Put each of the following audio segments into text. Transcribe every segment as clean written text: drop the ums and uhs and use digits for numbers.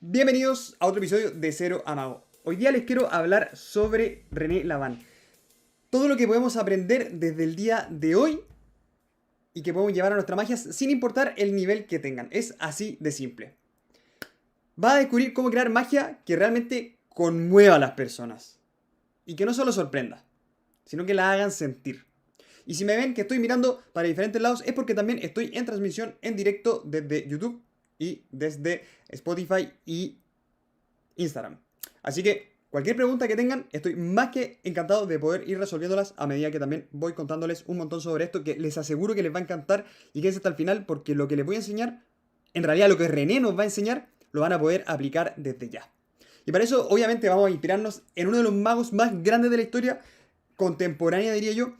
Bienvenidos a otro episodio de Cero a Mago. Hoy día les quiero hablar sobre René Laván. Todo lo que podemos aprender desde el día de hoy y que podemos llevar a nuestra magia sin importar el nivel que tengan. Es así de simple. Va a descubrir cómo crear magia que realmente conmueva a las personas. Y que no solo sorprenda, sino que la hagan sentir. Y si me ven que estoy mirando para diferentes lados es porque también estoy en transmisión en directo desde YouTube y desde Spotify y Instagram. Así que cualquier pregunta que tengan, estoy más que encantado de poder ir resolviéndolas a medida que también voy contándoles un montón sobre esto que les aseguro que les va a encantar y que es hasta el final porque lo que les voy a enseñar, en realidad lo que René nos va a enseñar, lo van a poder aplicar desde ya. Y para eso obviamente vamos a inspirarnos en uno de los magos más grandes de la historia contemporánea, diría yo,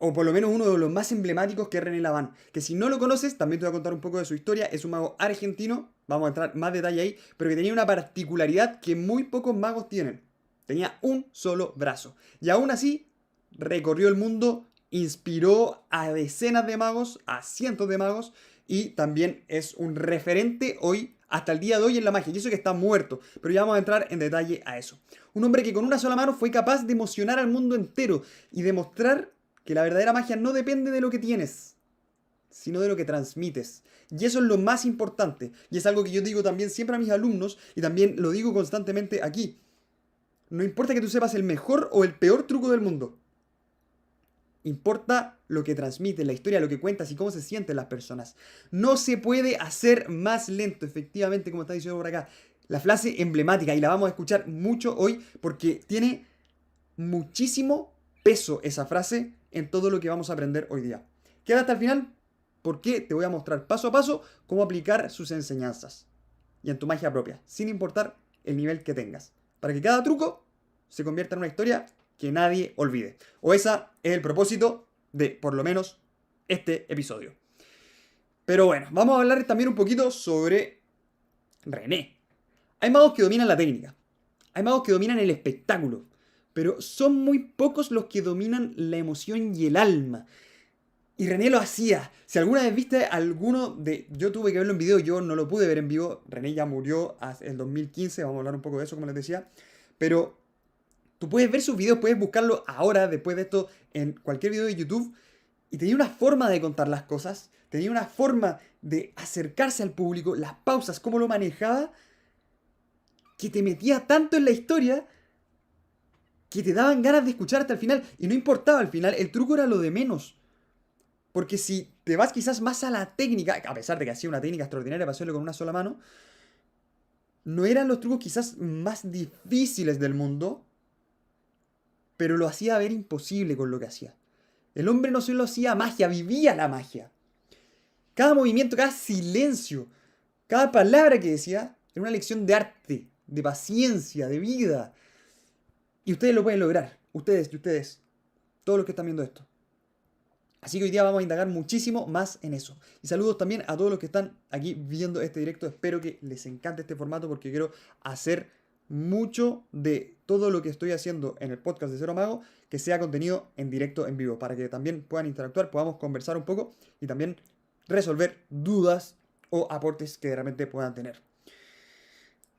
o por lo menos uno de los más emblemáticos, que es René Laván. Que si no lo conoces, también te voy a contar un poco de su historia. Es un mago argentino, vamos a entrar más detalle ahí, pero que tenía una particularidad que muy pocos magos tienen. Tenía un solo brazo. Y aún así, recorrió el mundo, inspiró a decenas de magos, a cientos de magos, y también es un referente hoy, hasta el día de hoy en la magia. Y eso que está muerto, pero ya vamos a entrar en detalle a eso. Un hombre que con una sola mano fue capaz de emocionar al mundo entero y demostrar que la verdadera magia no depende de lo que tienes, sino de lo que transmites. Y eso es lo más importante. Y es algo que yo digo también siempre a mis alumnos y también lo digo constantemente aquí. No importa que tú sepas el mejor o el peor truco del mundo. Importa lo que transmites, la historia, lo que cuentas y cómo se sienten las personas. No se puede hacer más lento, efectivamente, como está diciendo por acá. La frase emblemática, y la vamos a escuchar mucho hoy porque tiene muchísimo peso esa frase en todo lo que vamos a aprender hoy día. Queda hasta el final porque te voy a mostrar paso a paso cómo aplicar sus enseñanzas y en tu magia propia, sin importar el nivel que tengas, para que cada truco se convierta en una historia que nadie olvide. O esa es el propósito de, por lo menos, este episodio. Pero bueno, vamos a hablar también un poquito sobre René. Hay magos que dominan la técnica, hay magos que dominan el espectáculo, pero son muy pocos los que dominan la emoción y el alma. Y René lo hacía. Si alguna vez viste alguno de... Yo tuve que verlo en video, yo no lo pude ver en vivo. René ya murió en el 2015, vamos a hablar un poco de eso, como les decía. Pero tú puedes ver sus videos, puedes buscarlo ahora, después de esto, en cualquier video de YouTube. Y tenía una forma de contar las cosas, tenía una forma de acercarse al público, las pausas, cómo lo manejaba, que te metía tanto en la historia que te daban ganas de escuchar hasta el final. Y no importaba al final, el truco era lo de menos. Porque si te vas quizás más a la técnica, a pesar de que hacía una técnica extraordinaria para hacerlo con una sola mano, no eran los trucos quizás más difíciles del mundo, pero lo hacía ver imposible con lo que hacía. El hombre no solo hacía magia, vivía la magia. Cada movimiento, cada silencio, cada palabra que decía era una lección de arte, de paciencia, de vida. Y ustedes lo pueden lograr, ustedes y ustedes, todos los que están viendo esto. Así que hoy día vamos a indagar muchísimo más en eso. Y saludos también a todos los que están aquí viendo este directo. Espero que les encante este formato porque quiero hacer mucho de todo lo que estoy haciendo en el podcast de Cero Mago que sea contenido en directo, en vivo, para que también puedan interactuar, podamos conversar un poco y también resolver dudas o aportes que realmente puedan tener.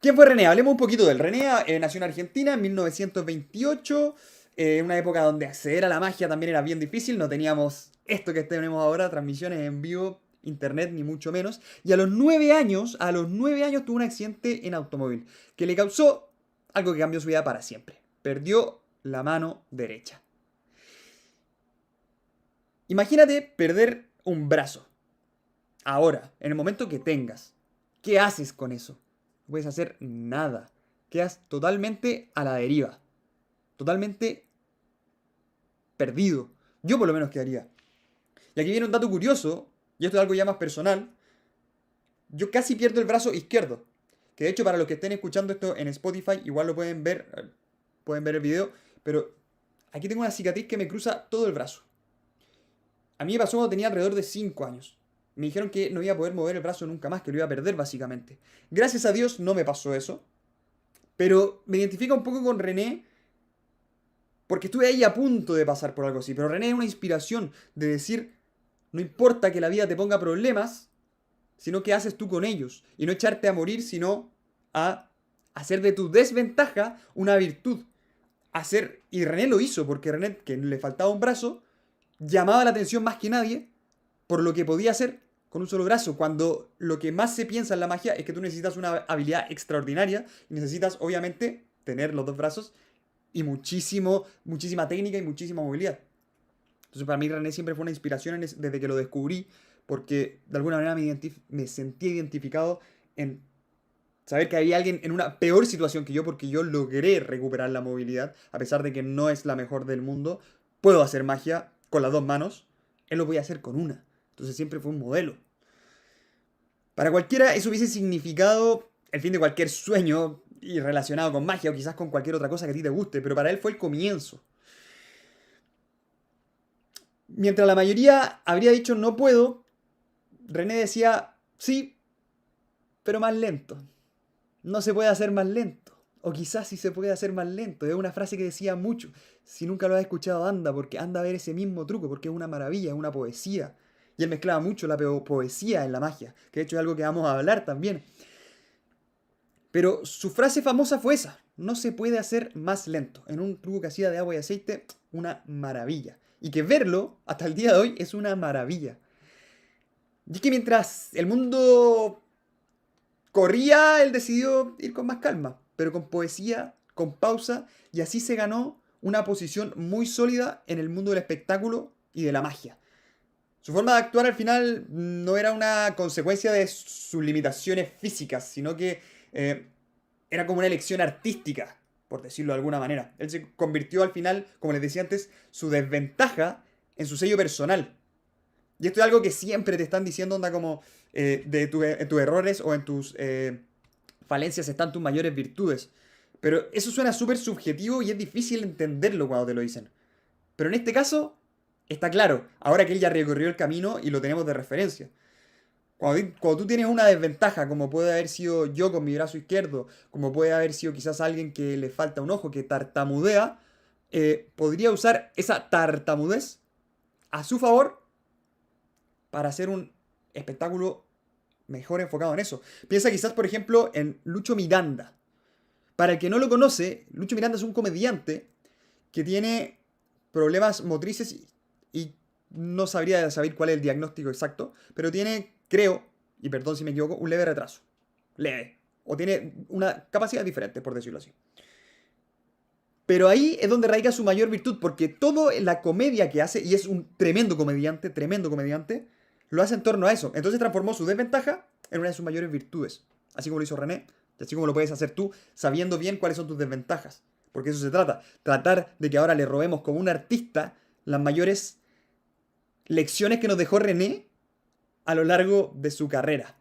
¿Quién fue René? Hablemos un poquito de él. René nació en Argentina en 1928. En una época donde acceder a la magia también era bien difícil, no teníamos esto que tenemos ahora, transmisiones en vivo, internet, ni mucho menos. Y a los 9 años tuvo un accidente en automóvil que le causó algo que cambió su vida para siempre. Perdió la mano derecha. Imagínate perder un brazo. Ahora, en el momento que tengas, ¿qué haces con eso? No puedes hacer nada. Quedas totalmente a la deriva. Totalmente perdido. Yo por lo menos quedaría. Y aquí viene un dato curioso, y esto es algo ya más personal. Yo casi pierdo el brazo izquierdo. Que de hecho para los que estén escuchando esto en Spotify, igual lo pueden ver el video. Pero aquí tengo una cicatriz que me cruza todo el brazo. A mí me pasó cuando tenía alrededor de 5 años. Me dijeron que no iba a poder mover el brazo nunca más, que lo iba a perder básicamente. Gracias a Dios no me pasó eso. Pero me identifica un poco con René porque estuve ahí a punto de pasar por algo así. Pero René es una inspiración de decir, no importa que la vida te ponga problemas, sino qué haces tú con ellos. Y no echarte a morir, sino a hacer de tu desventaja una virtud. Y René lo hizo, porque René, que le faltaba un brazo, llamaba la atención más que nadie por lo que podía hacer con un solo brazo, cuando lo que más se piensa en la magia es que tú necesitas una habilidad extraordinaria y necesitas, obviamente, tener los dos brazos y muchísima técnica y muchísima movilidad. Entonces, para mí René siempre fue una inspiración desde que lo descubrí, porque de alguna manera me sentí identificado en saber que había alguien en una peor situación que yo, porque yo logré recuperar la movilidad, a pesar de que no es la mejor del mundo. Puedo hacer magia con las dos manos, él lo podía hacer con una. Entonces siempre fue un modelo. Para cualquiera eso hubiese significado el fin de cualquier sueño y relacionado con magia o quizás con cualquier otra cosa que a ti te guste, pero para él fue el comienzo. Mientras la mayoría habría dicho no puedo, René decía sí, pero más lento. No se puede hacer más lento. O quizás sí se puede hacer más lento. Es una frase que decía mucho. Si nunca lo has escuchado, anda, porque anda a ver ese mismo truco, porque es una maravilla, es una poesía. Y él mezclaba mucho la poesía en la magia, que de hecho es algo que vamos a hablar también. Pero su frase famosa fue esa: no se puede hacer más lento. En un truco que hacía de agua y aceite, una maravilla. Y que verlo hasta el día de hoy es una maravilla. Y es que mientras el mundo corría, él decidió ir con más calma, pero con poesía, con pausa, y así se ganó una posición muy sólida en el mundo del espectáculo y de la magia. Su forma de actuar al final no era una consecuencia de sus limitaciones físicas, sino que era como una elección artística, por decirlo de alguna manera. Él se convirtió al final, como les decía antes, su desventaja en su sello personal. Y esto es algo que siempre te están diciendo, onda como en tus errores o en tus falencias están tus mayores virtudes. Pero eso suena súper subjetivo y es difícil entenderlo cuando te lo dicen. Pero en este caso, está claro, ahora que él ya recorrió el camino y lo tenemos de referencia. Cuando tú tienes una desventaja, como puede haber sido yo con mi brazo izquierdo, como puede haber sido quizás alguien que le falta un ojo, que tartamudea, podría usar esa tartamudez a su favor para hacer un espectáculo mejor enfocado en eso. Piensa quizás, por ejemplo, en Lucho Miranda. Para el que no lo conoce, Lucho Miranda es un comediante que tiene problemas motrices y no sabría saber cuál es el diagnóstico exacto, pero tiene, creo, y perdón si me equivoco, un leve retraso. Leve. O tiene una capacidad diferente, por decirlo así. Pero ahí es donde radica su mayor virtud, porque toda la comedia que hace, y es un tremendo comediante, lo hace en torno a eso. Entonces transformó su desventaja en una de sus mayores virtudes. Así como lo hizo René, y así como lo puedes hacer tú, sabiendo bien cuáles son tus desventajas. Porque eso se trata. Tratar de que ahora le robemos como un artista las mayores lecciones que nos dejó René a lo largo de su carrera.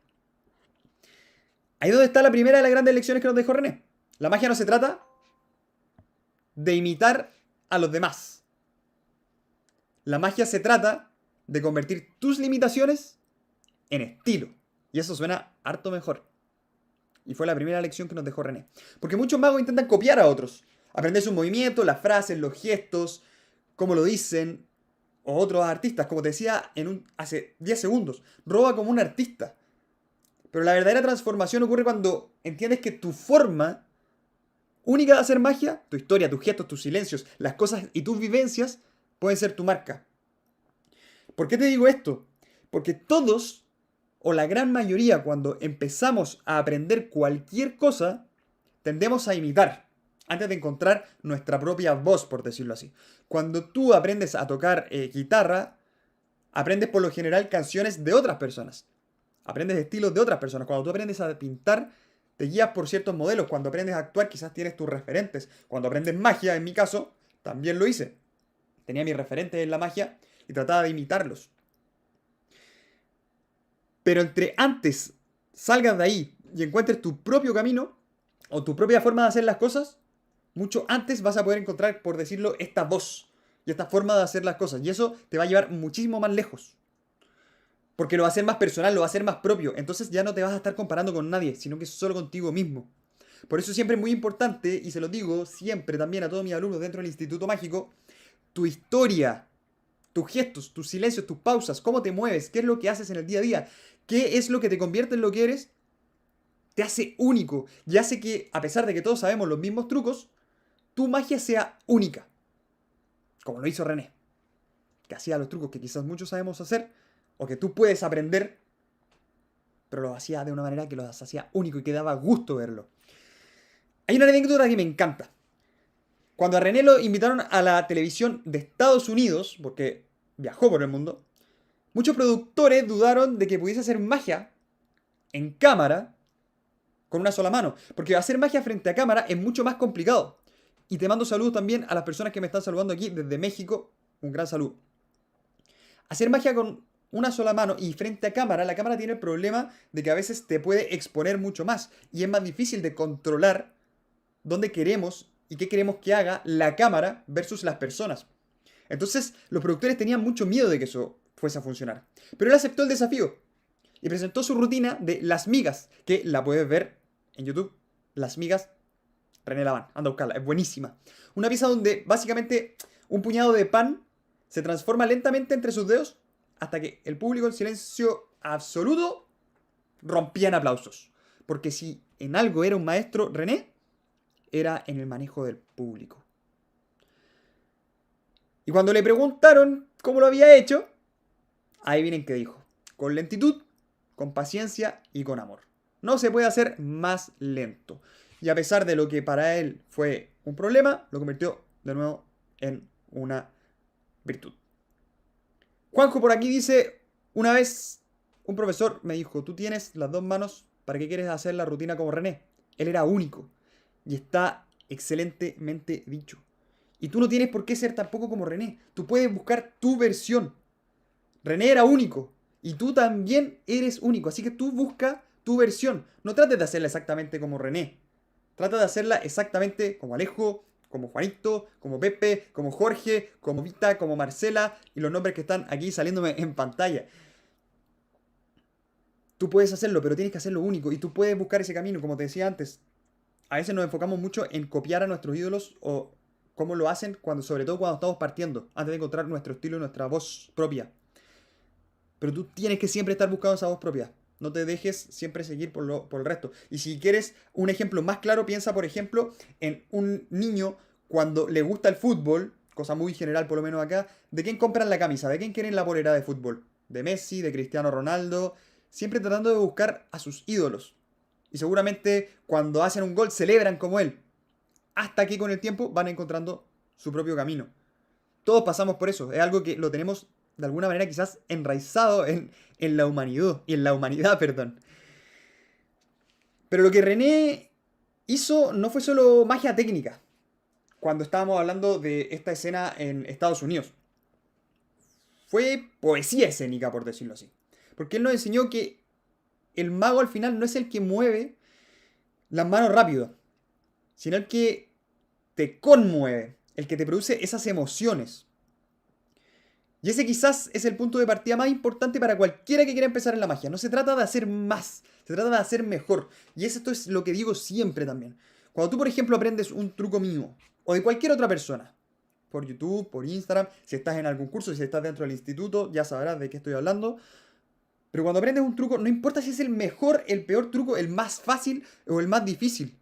Ahí es donde está la primera de las grandes lecciones que nos dejó René. La magia no se trata de imitar a los demás. La magia se trata de convertir tus limitaciones en estilo. Y eso suena harto mejor. Y fue la primera lección que nos dejó René. Porque muchos magos intentan copiar a otros. Aprender sus movimientos, las frases, los gestos, cómo lo dicen. O otros artistas, como te decía hace 10 segundos. Roba como un artista. Pero la verdadera transformación ocurre cuando entiendes que tu forma única de hacer magia, tu historia, tus gestos, tus silencios, las cosas y tus vivencias pueden ser tu marca. ¿Por qué te digo esto? Porque todos, o la gran mayoría, cuando empezamos a aprender cualquier cosa, tendemos a imitar, antes de encontrar nuestra propia voz, por decirlo así. Cuando tú aprendes a tocar guitarra, aprendes por lo general canciones de otras personas. Aprendes estilos de otras personas. Cuando tú aprendes a pintar, te guías por ciertos modelos. Cuando aprendes a actuar, quizás tienes tus referentes. Cuando aprendes magia, en mi caso, también lo hice. Tenía mis referentes en la magia y trataba de imitarlos. Pero entre antes salgas de ahí y encuentres tu propio camino o tu propia forma de hacer las cosas, mucho antes vas a poder encontrar, por decirlo, esta voz y esta forma de hacer las cosas. Y eso te va a llevar muchísimo más lejos. Porque lo va a hacer más personal, lo va a hacer más propio. Entonces ya no te vas a estar comparando con nadie, sino que solo contigo mismo. Por eso siempre es muy importante, y se lo digo siempre también a todos mis alumnos dentro del Instituto Mágico, tu historia, tus gestos, tus silencios, tus pausas, cómo te mueves, qué es lo que haces en el día a día, qué es lo que te convierte en lo que eres, te hace único y hace que, a pesar de que todos sabemos los mismos trucos, tu magia sea única. Como lo hizo René, que hacía los trucos que quizás muchos sabemos hacer o que tú puedes aprender, pero lo hacía de una manera que los hacía único y que daba gusto verlo. Hay una anécdota que me encanta. Cuando a René lo invitaron a la televisión de Estados Unidos, porque viajó por el mundo, muchos productores dudaron de que pudiese hacer magia en cámara con una sola mano. Porque hacer magia frente a cámara es mucho más complicado. Y te mando saludos también a las personas que me están saludando aquí desde México. Un gran saludo. Hacer magia con una sola mano y frente a cámara, la cámara tiene el problema de que a veces te puede exponer mucho más. Y es más difícil de controlar dónde queremos y qué queremos que haga la cámara versus las personas. Entonces, los productores tenían mucho miedo de que eso fuese a funcionar. Pero él aceptó el desafío y presentó su rutina de las migas, que la puedes ver en YouTube. Las migas, René Laván, anda a buscarla, es buenísima. Una pieza donde básicamente un puñado de pan se transforma lentamente entre sus dedos hasta que el público en silencio absoluto rompía en aplausos. Porque si en algo era un maestro René, era en el manejo del público. Y cuando le preguntaron cómo lo había hecho, ahí vienen que dijo: con lentitud, con paciencia y con amor. No se puede hacer más lento. Y a pesar de lo que para él fue un problema, lo convirtió de nuevo en una virtud. Juanjo por aquí dice: una vez un profesor me dijo, tú tienes las dos manos, ¿para qué quieres hacer la rutina como René? Él era único. Y está excelentemente dicho. Y tú no tienes por qué ser tampoco como René. Tú puedes buscar tu versión. René era único. Y tú también eres único. Así que tú busca tu versión. No trates de hacerla exactamente como René. Trata de hacerla exactamente como Alejo, como Juanito, como Pepe, como Jorge, como Vita, como Marcela y los nombres que están aquí saliéndome en pantalla. Tú puedes hacerlo, pero tienes que hacerlo único. Y tú puedes buscar ese camino, como te decía antes. A veces nos enfocamos mucho en copiar a nuestros ídolos o cómo lo hacen, sobre todo cuando estamos partiendo, antes de encontrar nuestro estilo y nuestra voz propia. Pero tú tienes que siempre estar buscando esa voz propia. No te dejes siempre seguir por el resto. Y si quieres un ejemplo más claro, piensa, por ejemplo, en un niño cuando le gusta el fútbol, cosa muy general por lo menos acá, ¿de quién compran la camisa? ¿De quién quieren la polera de fútbol? De Messi, de Cristiano Ronaldo, siempre tratando de buscar a sus ídolos. Y seguramente cuando hacen un gol celebran como él. Hasta que con el tiempo van encontrando su propio camino. Todos pasamos por eso. Es algo que lo tenemos de alguna manera quizás enraizado en la humanidad. Y en la humanidad, perdón. Pero lo que René hizo no fue solo magia técnica. Cuando estábamos hablando de esta escena en Estados Unidos. Fue poesía escénica, por decirlo así. Porque él nos enseñó que el mago al final no es el que mueve las manos rápido, sino el que te conmueve, el que te produce esas emociones. Y ese quizás es el punto de partida más importante para cualquiera que quiera empezar en la magia. No se trata de hacer más, se trata de hacer mejor. Y esto es lo que digo siempre también. Cuando tú, por ejemplo, aprendes un truco mío, o de cualquier otra persona, por YouTube, por Instagram, si estás en algún curso, si estás dentro del instituto, ya sabrás de qué estoy hablando. Pero cuando aprendes un truco, no importa si es el mejor, el peor truco, el más fácil o el más difícil.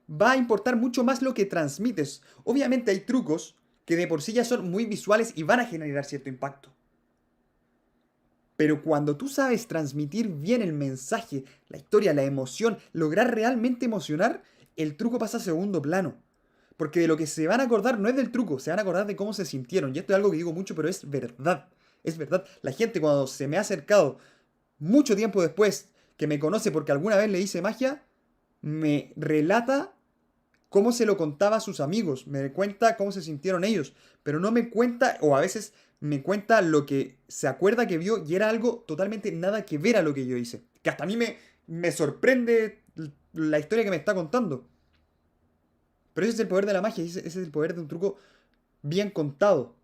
Va a importar mucho más lo que transmites. Obviamente hay trucos que de por sí ya son muy visuales y van a generar cierto impacto. Pero cuando tú sabes transmitir bien el mensaje, la historia, la emoción, lograr realmente emocionar, el truco pasa a segundo plano. Porque de lo que se van a acordar no es del truco, se van a acordar de cómo se sintieron. Y esto es algo que digo mucho, pero es verdad. Es verdad. La gente cuando se me ha acercado mucho tiempo después, que me conoce porque alguna vez le hice magia, me relata cómo se lo contaba a sus amigos, me cuenta cómo se sintieron ellos, pero no me cuenta, o a veces me cuenta lo que se acuerda que vio y era algo totalmente nada que ver a lo que yo hice. Que hasta a mí me sorprende la historia que me está contando. Pero ese es el poder de la magia, ese es el poder de un truco bien contado,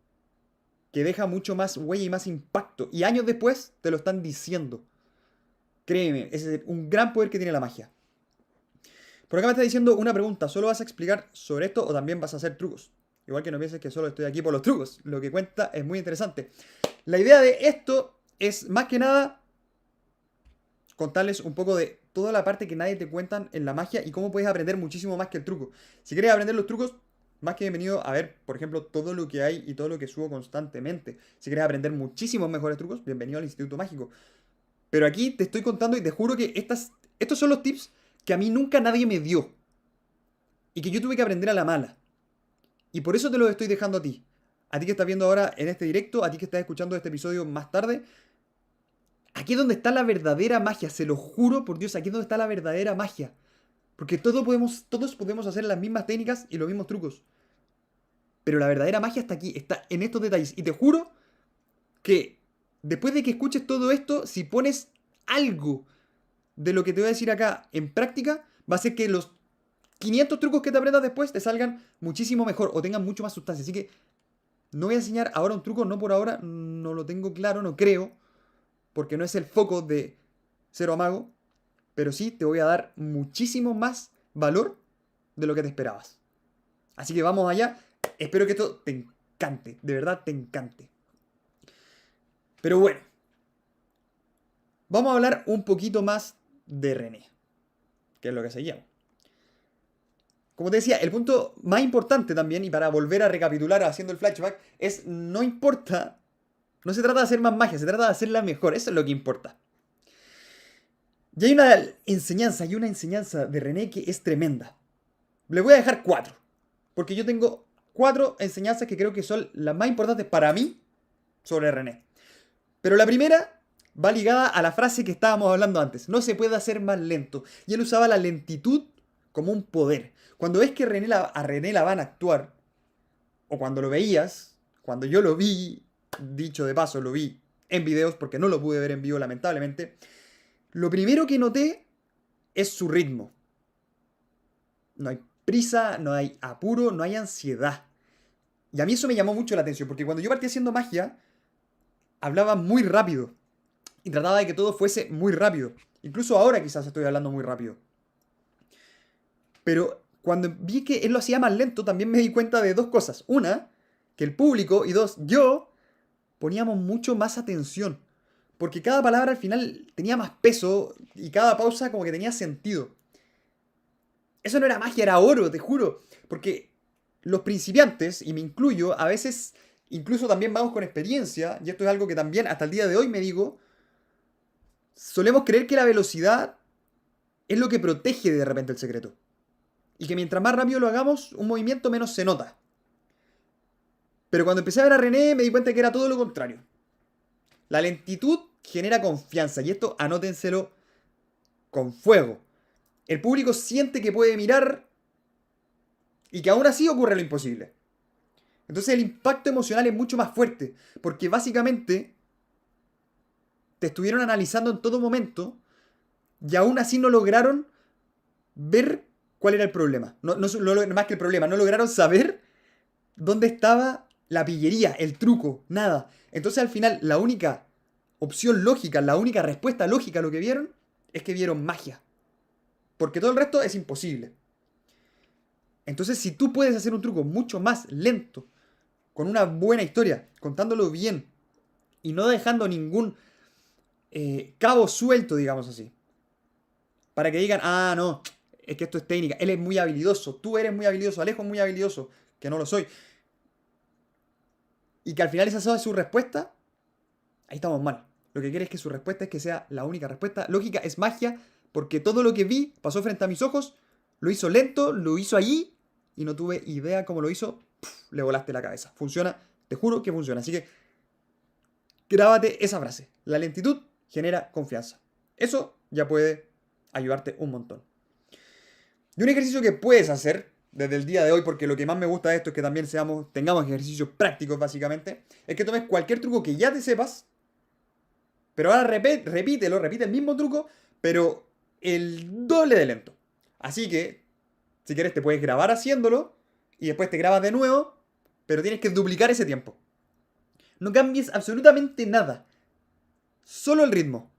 que deja mucho más huella y más impacto. Y años después te lo están diciendo. Créeme, ese es un gran poder que tiene la magia. Por acá me está diciendo una pregunta. ¿Solo vas a explicar sobre esto o también vas a hacer trucos? Igual que no pienses que solo estoy aquí por los trucos. Lo que cuenta es muy interesante. La idea de esto es más que nada contarles un poco de toda la parte que nadie te cuentan en la magia y cómo puedes aprender muchísimo más que el truco. Si quieres aprender los trucos, más que bienvenido a ver, por ejemplo, todo lo que hay y todo lo que subo constantemente. Si quieres aprender muchísimos mejores trucos, bienvenido al Instituto Mágico. Pero aquí te estoy contando y te juro que estos son los tips que a mí nunca nadie me dio. Y que yo tuve que aprender a la mala. Y por eso te los estoy dejando a ti. A ti que estás viendo ahora en este directo, a ti que estás escuchando este episodio más tarde. Aquí es donde está la verdadera magia, se lo juro por Dios, aquí es donde está la verdadera magia. Porque todos podemos hacer las mismas técnicas y los mismos trucos. Pero la verdadera magia está aquí, está en estos detalles. Y te juro que después de que escuches todo esto, si pones algo de lo que te voy a decir acá en práctica, va a ser que los 500 trucos que te aprendas después te salgan muchísimo mejor o tengan mucho más sustancia. Así que no voy a enseñar ahora un truco, no por ahora, no lo tengo claro, no creo, porque no es el foco de Cero a Mago, pero sí te voy a dar muchísimo más valor de lo que te esperabas. Así que vamos allá. Espero que esto te encante, de verdad te encante. Pero bueno, vamos a hablar un poquito más de René, que es lo que seguíamos. Como te decía, el punto más importante también, y para volver a recapitular haciendo el flashback, es no importa, no se trata de hacer más magia, se trata de hacerla mejor, eso es lo que importa. Y hay una enseñanza de René que es tremenda. Le voy a dejar 4, porque yo tengo 4 enseñanzas que creo que son las más importantes para mí sobre René. Pero la primera va ligada a la frase que estábamos hablando antes. No se puede hacer más lento. Y él usaba la lentitud como un poder. Cuando ves que a René la van a actuar, o cuando lo veías, cuando yo lo vi, dicho de paso, lo vi en videos porque no lo pude ver en vivo lamentablemente, lo primero que noté es su ritmo. No hay prisa, no hay apuro, no hay ansiedad. Y a mí eso me llamó mucho la atención, porque cuando yo partí haciendo magia, hablaba muy rápido. Y trataba de que todo fuese muy rápido. Incluso ahora quizás estoy hablando muy rápido. Pero cuando vi que él lo hacía más lento, también me di cuenta de dos cosas. Una, que el público, y dos, yo, poníamos mucho más atención. Porque cada palabra al final tenía más peso y cada pausa como que tenía sentido. Eso no era magia, era oro, te juro. Porque los principiantes, y me incluyo, a veces incluso también vamos con experiencia, y esto es algo que también hasta el día de hoy me digo, solemos creer que la velocidad es lo que protege de repente el secreto. Y que mientras más rápido lo hagamos, un movimiento menos se nota. Pero cuando empecé a ver a René me di cuenta que era todo lo contrario. La lentitud genera confianza, y esto anótenselo con fuego. El público siente que puede mirar y que aún así ocurre lo imposible. Entonces el impacto emocional es mucho más fuerte, porque básicamente te estuvieron analizando en todo momento y aún así no lograron ver cuál era el problema. No, más que el problema, no lograron saber dónde estaba la pillería, el truco, nada. Entonces al final la única opción lógica, la única respuesta lógica a lo que vieron es que vieron magia. Porque todo el resto es imposible. Entonces si tú puedes hacer un truco mucho más lento, con una buena historia, contándolo bien y no dejando ningún cabo suelto, digamos así, para que digan, ah, no, es que esto es técnica, él es muy habilidoso, tú eres muy habilidoso, Alejo es muy habilidoso, que no lo soy, y que al final esa sea su respuesta, ahí estamos mal. Lo que quiere es que su respuesta es que sea la única respuesta lógica, es magia, porque todo lo que vi pasó frente a mis ojos, lo hizo lento, lo hizo allí, y no tuve idea cómo lo hizo, le volaste la cabeza. Funciona, te juro que funciona. Así que grábate esa frase. La lentitud genera confianza. Eso ya puede ayudarte un montón. Y un ejercicio que puedes hacer desde el día de hoy, porque lo que más me gusta de esto es que también tengamos ejercicios prácticos básicamente, es que tomes cualquier truco que ya te sepas, pero ahora repite el mismo truco, pero el doble de lento. Así que, si quieres, te puedes grabar haciéndolo y después te grabas de nuevo, pero tienes que duplicar ese tiempo. No cambies absolutamente nada. Solo el ritmo.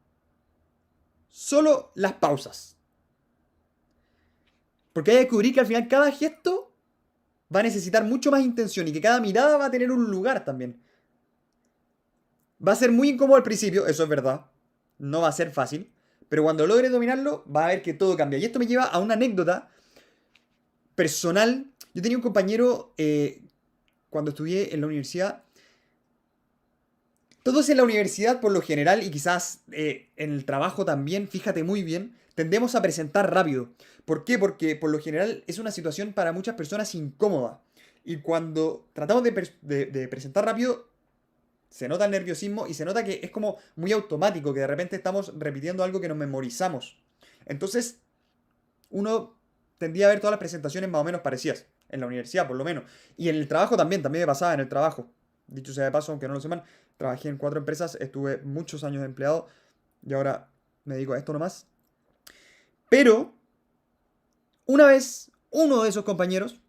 Solo las pausas. Porque hay que descubrir que al final cada gesto va a necesitar mucho más intención y que cada mirada va a tener un lugar también. Va a ser muy incómodo al principio, eso es verdad. No va a ser fácil. Pero cuando logres dominarlo, vas a ver que todo cambia. Y esto me lleva a una anécdota personal. Yo tenía un compañero cuando estudié en la universidad. Todos en la universidad, por lo general, y quizás en el trabajo también, fíjate muy bien, tendemos a presentar rápido. ¿Por qué? Porque por lo general es una situación para muchas personas incómoda. Y cuando tratamos de presentar rápido, se nota el nerviosismo y se nota que es como muy automático, que de repente estamos repitiendo algo que nos memorizamos. Entonces, uno tendía a ver todas las presentaciones más o menos parecidas, en la universidad por lo menos. Y en el trabajo también me pasaba en el trabajo. Dicho sea de paso, aunque no lo sepan, trabajé en 4 empresas, estuve muchos años de empleado y ahora me dedico a esto nomás. Pero, una vez, uno de esos compañeros,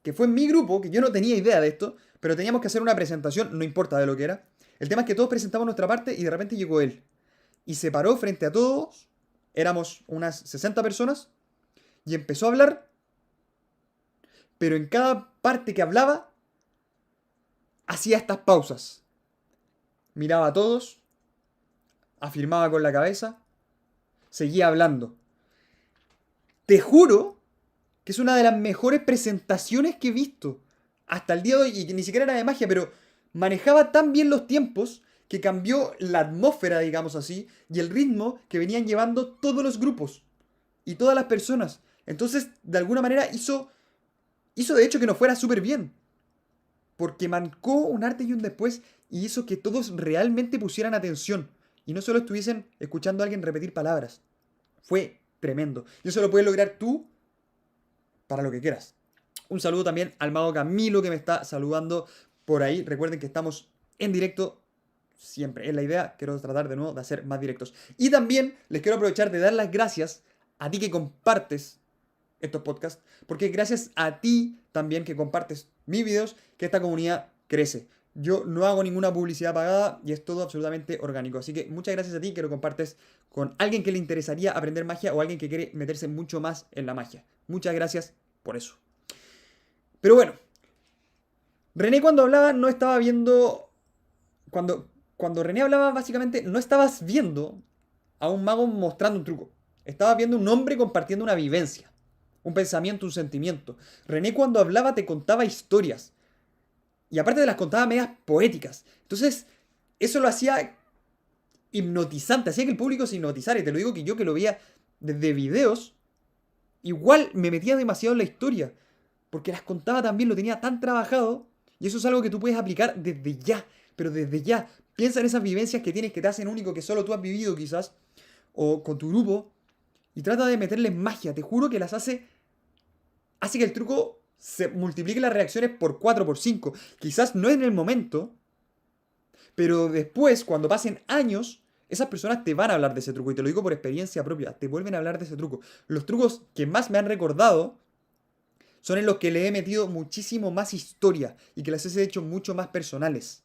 que fue en mi grupo, que yo no tenía idea de esto, pero teníamos que hacer una presentación, no importa de lo que era. El tema es que todos presentamos nuestra parte y de repente llegó él. Y se paró frente a todos, éramos unas 60 personas, y empezó a hablar, pero en cada parte que hablaba, hacía estas pausas. Miraba a todos, afirmaba con la cabeza, seguía hablando. Te juro que es una de las mejores presentaciones que he visto hasta el día de hoy, y que ni siquiera era de magia, pero manejaba tan bien los tiempos que cambió la atmósfera, digamos así, y el ritmo que venían llevando todos los grupos y todas las personas. Entonces, de alguna manera hizo de hecho que nos fuera súper bien, porque marcó un antes y un después y hizo que todos realmente pusieran atención y no solo estuviesen escuchando a alguien repetir palabras. Fue tremendo. Y eso lo puedes lograr tú para lo que quieras. Un saludo también al mago Camilo que me está saludando por ahí. Recuerden que estamos en directo siempre. Es la idea, quiero tratar de nuevo de hacer más directos. Y también les quiero aprovechar de dar las gracias a ti que compartes estos podcasts, porque gracias a ti también que compartes mis videos, que esta comunidad crece. Yo no hago ninguna publicidad pagada y es todo absolutamente orgánico. Así que muchas gracias a ti que lo compartes con alguien que le interesaría aprender magia o alguien que quiere meterse mucho más en la magia. Muchas gracias por eso. Pero bueno, René cuando hablaba no estaba viendo... Cuando René hablaba básicamente no estabas viendo a un mago mostrando un truco. Estabas viendo un hombre compartiendo una vivencia, un pensamiento, un sentimiento. René cuando hablaba te contaba historias. Y aparte de las contaba medias poéticas. Entonces, eso lo hacía hipnotizante, hacía que el público se hipnotizara. Y te lo digo que yo que lo veía desde videos, igual me metía demasiado en la historia. Porque las contaba también, lo tenía tan trabajado. Y eso es algo que tú puedes aplicar desde ya. Pero desde ya. Piensa en esas vivencias que tienes que te hacen único, que solo tú has vivido quizás. O con tu grupo. Y trata de meterles magia. Te juro que las hace que el truco se multiplique las reacciones por 4, por 5. Quizás no en el momento, pero después, cuando pasen años, esas personas te van a hablar de ese truco. Y te lo digo por experiencia propia. Te vuelven a hablar de ese truco. Los trucos que más me han recordado son en los que le he metido muchísimo más historia y que las he hecho mucho más personales.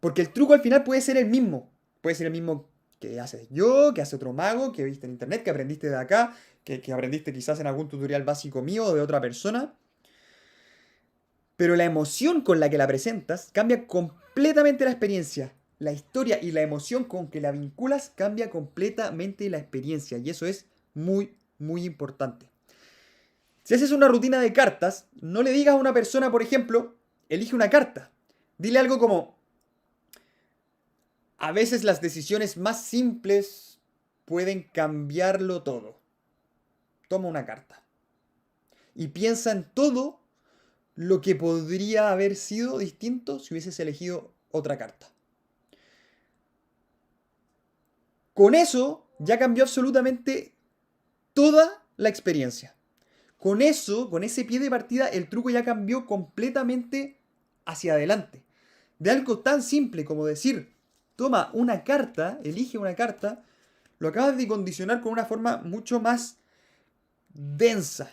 Porque el truco al final puede ser el mismo. Puede ser el mismo que haces yo, que hace otro mago, que viste en internet, que aprendiste de acá, que aprendiste quizás en algún tutorial básico mío o de otra persona. Pero la emoción con la que la presentas cambia completamente la experiencia. La historia y la emoción con que la vinculas cambia completamente la experiencia. Y eso es muy, muy importante. Si haces una rutina de cartas, no le digas a una persona, por ejemplo, elige una carta. Dile algo como: a veces las decisiones más simples pueden cambiarlo todo. Toma una carta. Y piensa en todo lo que podría haber sido distinto si hubieses elegido otra carta. Con eso ya cambió absolutamente toda la experiencia. Con eso, con ese pie de partida, el truco ya cambió completamente hacia adelante. De algo tan simple como decir: toma una carta, elige una carta, lo acabas de condicionar con una forma mucho más densa.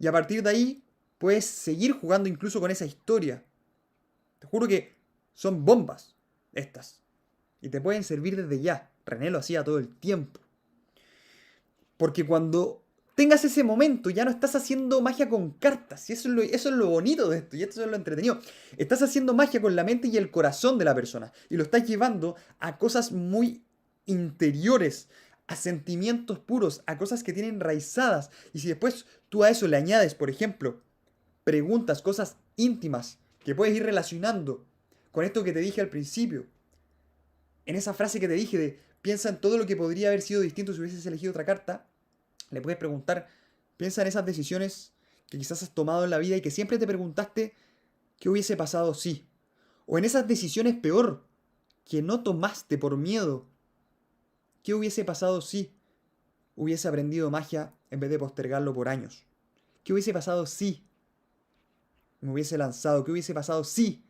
Y a partir de ahí puedes seguir jugando incluso con esa historia. Te juro que son bombas estas. Y te pueden servir desde ya. René lo hacía todo el tiempo. Porque cuando tengas ese momento ya no estás haciendo magia con cartas. Y eso es lo bonito de esto. Y esto es lo entretenido. Estás haciendo magia con la mente y el corazón de la persona. Y lo estás llevando a cosas muy interiores, a sentimientos puros, a cosas que tienen raizadas. Y si después tú a eso le añades, por ejemplo, preguntas, cosas íntimas que puedes ir relacionando con esto que te dije al principio, en esa frase que te dije de piensa en todo lo que podría haber sido distinto si hubieses elegido otra carta, le puedes preguntar, piensa en esas decisiones que quizás has tomado en la vida y que siempre te preguntaste qué hubiese pasado si. O en esas decisiones peor, que no tomaste por miedo. ¿Qué hubiese pasado si hubiese aprendido magia en vez de postergarlo por años? ¿Qué hubiese pasado si me hubiese lanzado? ¿Qué hubiese pasado si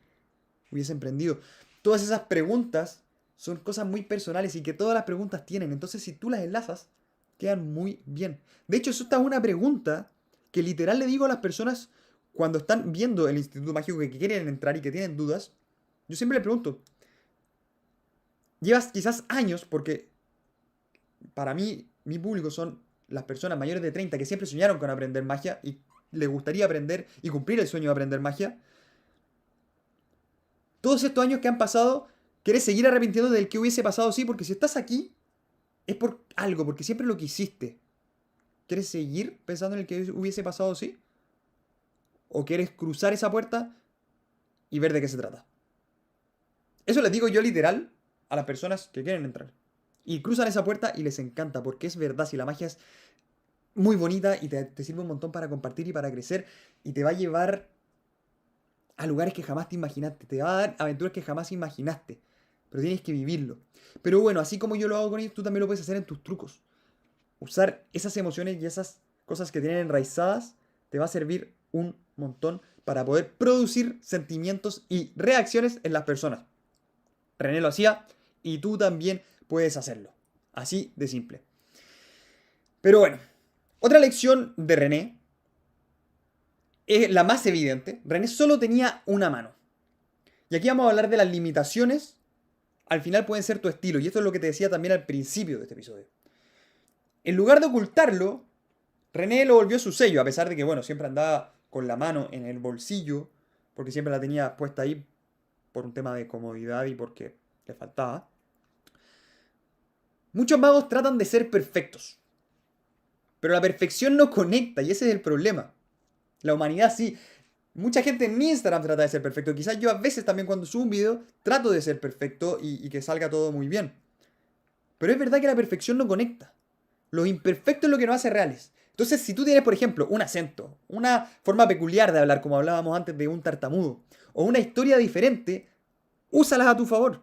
hubiese emprendido? Todas esas preguntas son cosas muy personales y que todas las preguntas tienen. Entonces, si tú las enlazas, quedan muy bien. De hecho, eso está una pregunta que literal le digo a las personas cuando están viendo el Instituto Mágico que quieren entrar y que tienen dudas. Yo siempre le pregunto, llevas quizás años, porque para mí, mi público son las personas mayores de 30 que siempre soñaron con aprender magia y les gustaría aprender y cumplir el sueño de aprender magia. Todos estos años que han pasado, ¿quieres seguir arrepintiendo del que hubiese pasado? Sí, porque si estás aquí, es por algo, porque siempre lo quisiste. ¿Quieres seguir pensando en el que hubiese pasado? Sí. ¿O quieres cruzar esa puerta y ver de qué se trata? Eso les digo yo literal a las personas que quieren entrar. Y cruzan esa puerta y les encanta, porque es verdad, si la magia es muy bonita y te sirve un montón para compartir y para crecer y te va a llevar a lugares que jamás te imaginaste, te va a dar aventuras que jamás imaginaste, pero tienes que vivirlo. Pero bueno, así como yo lo hago con ellos, tú también lo puedes hacer en tus trucos. Usar esas emociones y esas cosas que tienen enraizadas te va a servir un montón para poder producir sentimientos y reacciones en las personas. René lo hacía y tú también puedes hacerlo. Así de simple. Pero bueno, otra lección de René es la más evidente. René solo tenía una mano. Y aquí vamos a hablar de las limitaciones. Al final pueden ser tu estilo. Y esto es lo que te decía también al principio de este episodio. En lugar de ocultarlo, René lo volvió su sello. A pesar de que, bueno, siempre andaba con la mano en el bolsillo. Porque siempre la tenía puesta ahí por un tema de comodidad y porque le faltaba. Muchos magos tratan de ser perfectos. Pero la perfección no conecta y ese es el problema. La humanidad sí. Mucha gente en Instagram trata de ser perfecto. Quizás yo a veces también cuando subo un video trato de ser perfecto y que salga todo muy bien. Pero es verdad que la perfección no conecta. Lo imperfecto es lo que nos hace reales. Entonces, si tú tienes, por ejemplo, un acento, una forma peculiar de hablar, como hablábamos antes de un tartamudo, o una historia diferente, úsalas a tu favor.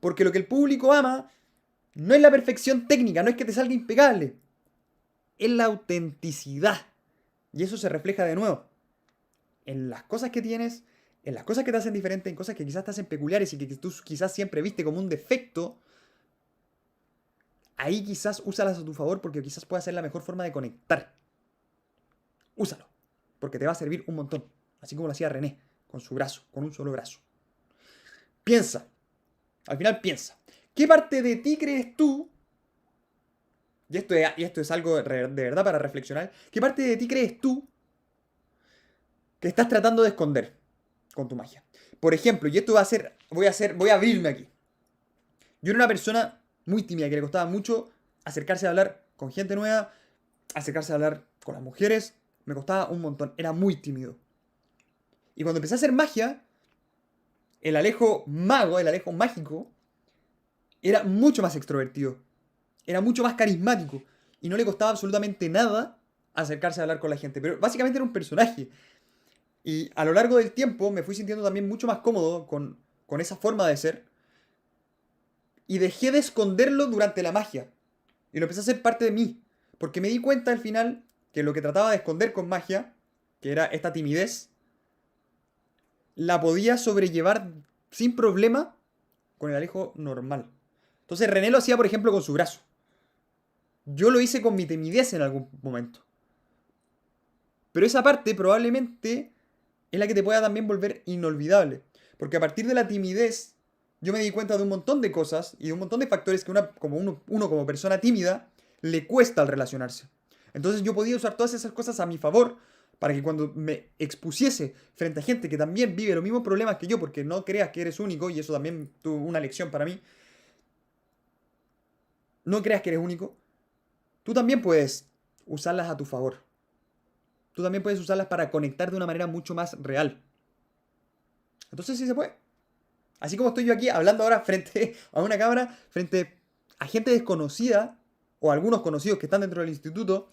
Porque lo que el público ama no es la perfección técnica, no es que te salga impecable. Es la autenticidad. Y eso se refleja de nuevo en las cosas que tienes, en las cosas que te hacen diferente, en cosas que quizás te hacen peculiares y que tú quizás siempre viste como un defecto. Ahí quizás úsalas a tu favor porque quizás pueda ser la mejor forma de conectar. Úsalo, porque te va a servir un montón. Así como lo hacía René, con su brazo, con un solo brazo. Piensa, al final piensa. ¿Qué parte de ti crees tú? Y esto es algo de verdad para reflexionar. ¿Qué parte de ti crees tú que estás tratando de esconder con tu magia? Por ejemplo, y esto voy a abrirme aquí. Yo era una persona muy tímida, que le costaba mucho acercarse a hablar con gente nueva, acercarse a hablar con las mujeres, me costaba un montón, era muy tímido. Y cuando empecé a hacer magia, el Alejo mago, el Alejo mágico, era mucho más extrovertido, era mucho más carismático, y no le costaba absolutamente nada acercarse a hablar con la gente, pero básicamente era un personaje. Y a lo largo del tiempo me fui sintiendo también mucho más cómodo con esa forma de ser. Y dejé de esconderlo durante la magia. Y lo empecé a hacer parte de mí. Porque me di cuenta al final que lo que trataba de esconder con magia, que era esta timidez, la podía sobrellevar sin problema con el Alejo normal. Entonces René lo hacía, por ejemplo, con su brazo. Yo lo hice con mi timidez en algún momento. Pero esa parte probablemente es la que te pueda también volver inolvidable. Porque a partir de la timidez, yo me di cuenta de un montón de cosas y de un montón de factores que uno como persona tímida le cuesta al relacionarse. Entonces yo podía usar todas esas cosas a mi favor para que cuando me expusiese frente a gente que también vive los mismos problemas que yo, porque no creas que eres único, y eso también tuvo una lección para mí, no creas que eres único, tú también puedes usarlas a tu favor. Tú también puedes usarlas para conectar de una manera mucho más real. Entonces sí se puede. Así como estoy yo aquí hablando ahora frente a una cámara, frente a gente desconocida, o algunos conocidos que están dentro del instituto,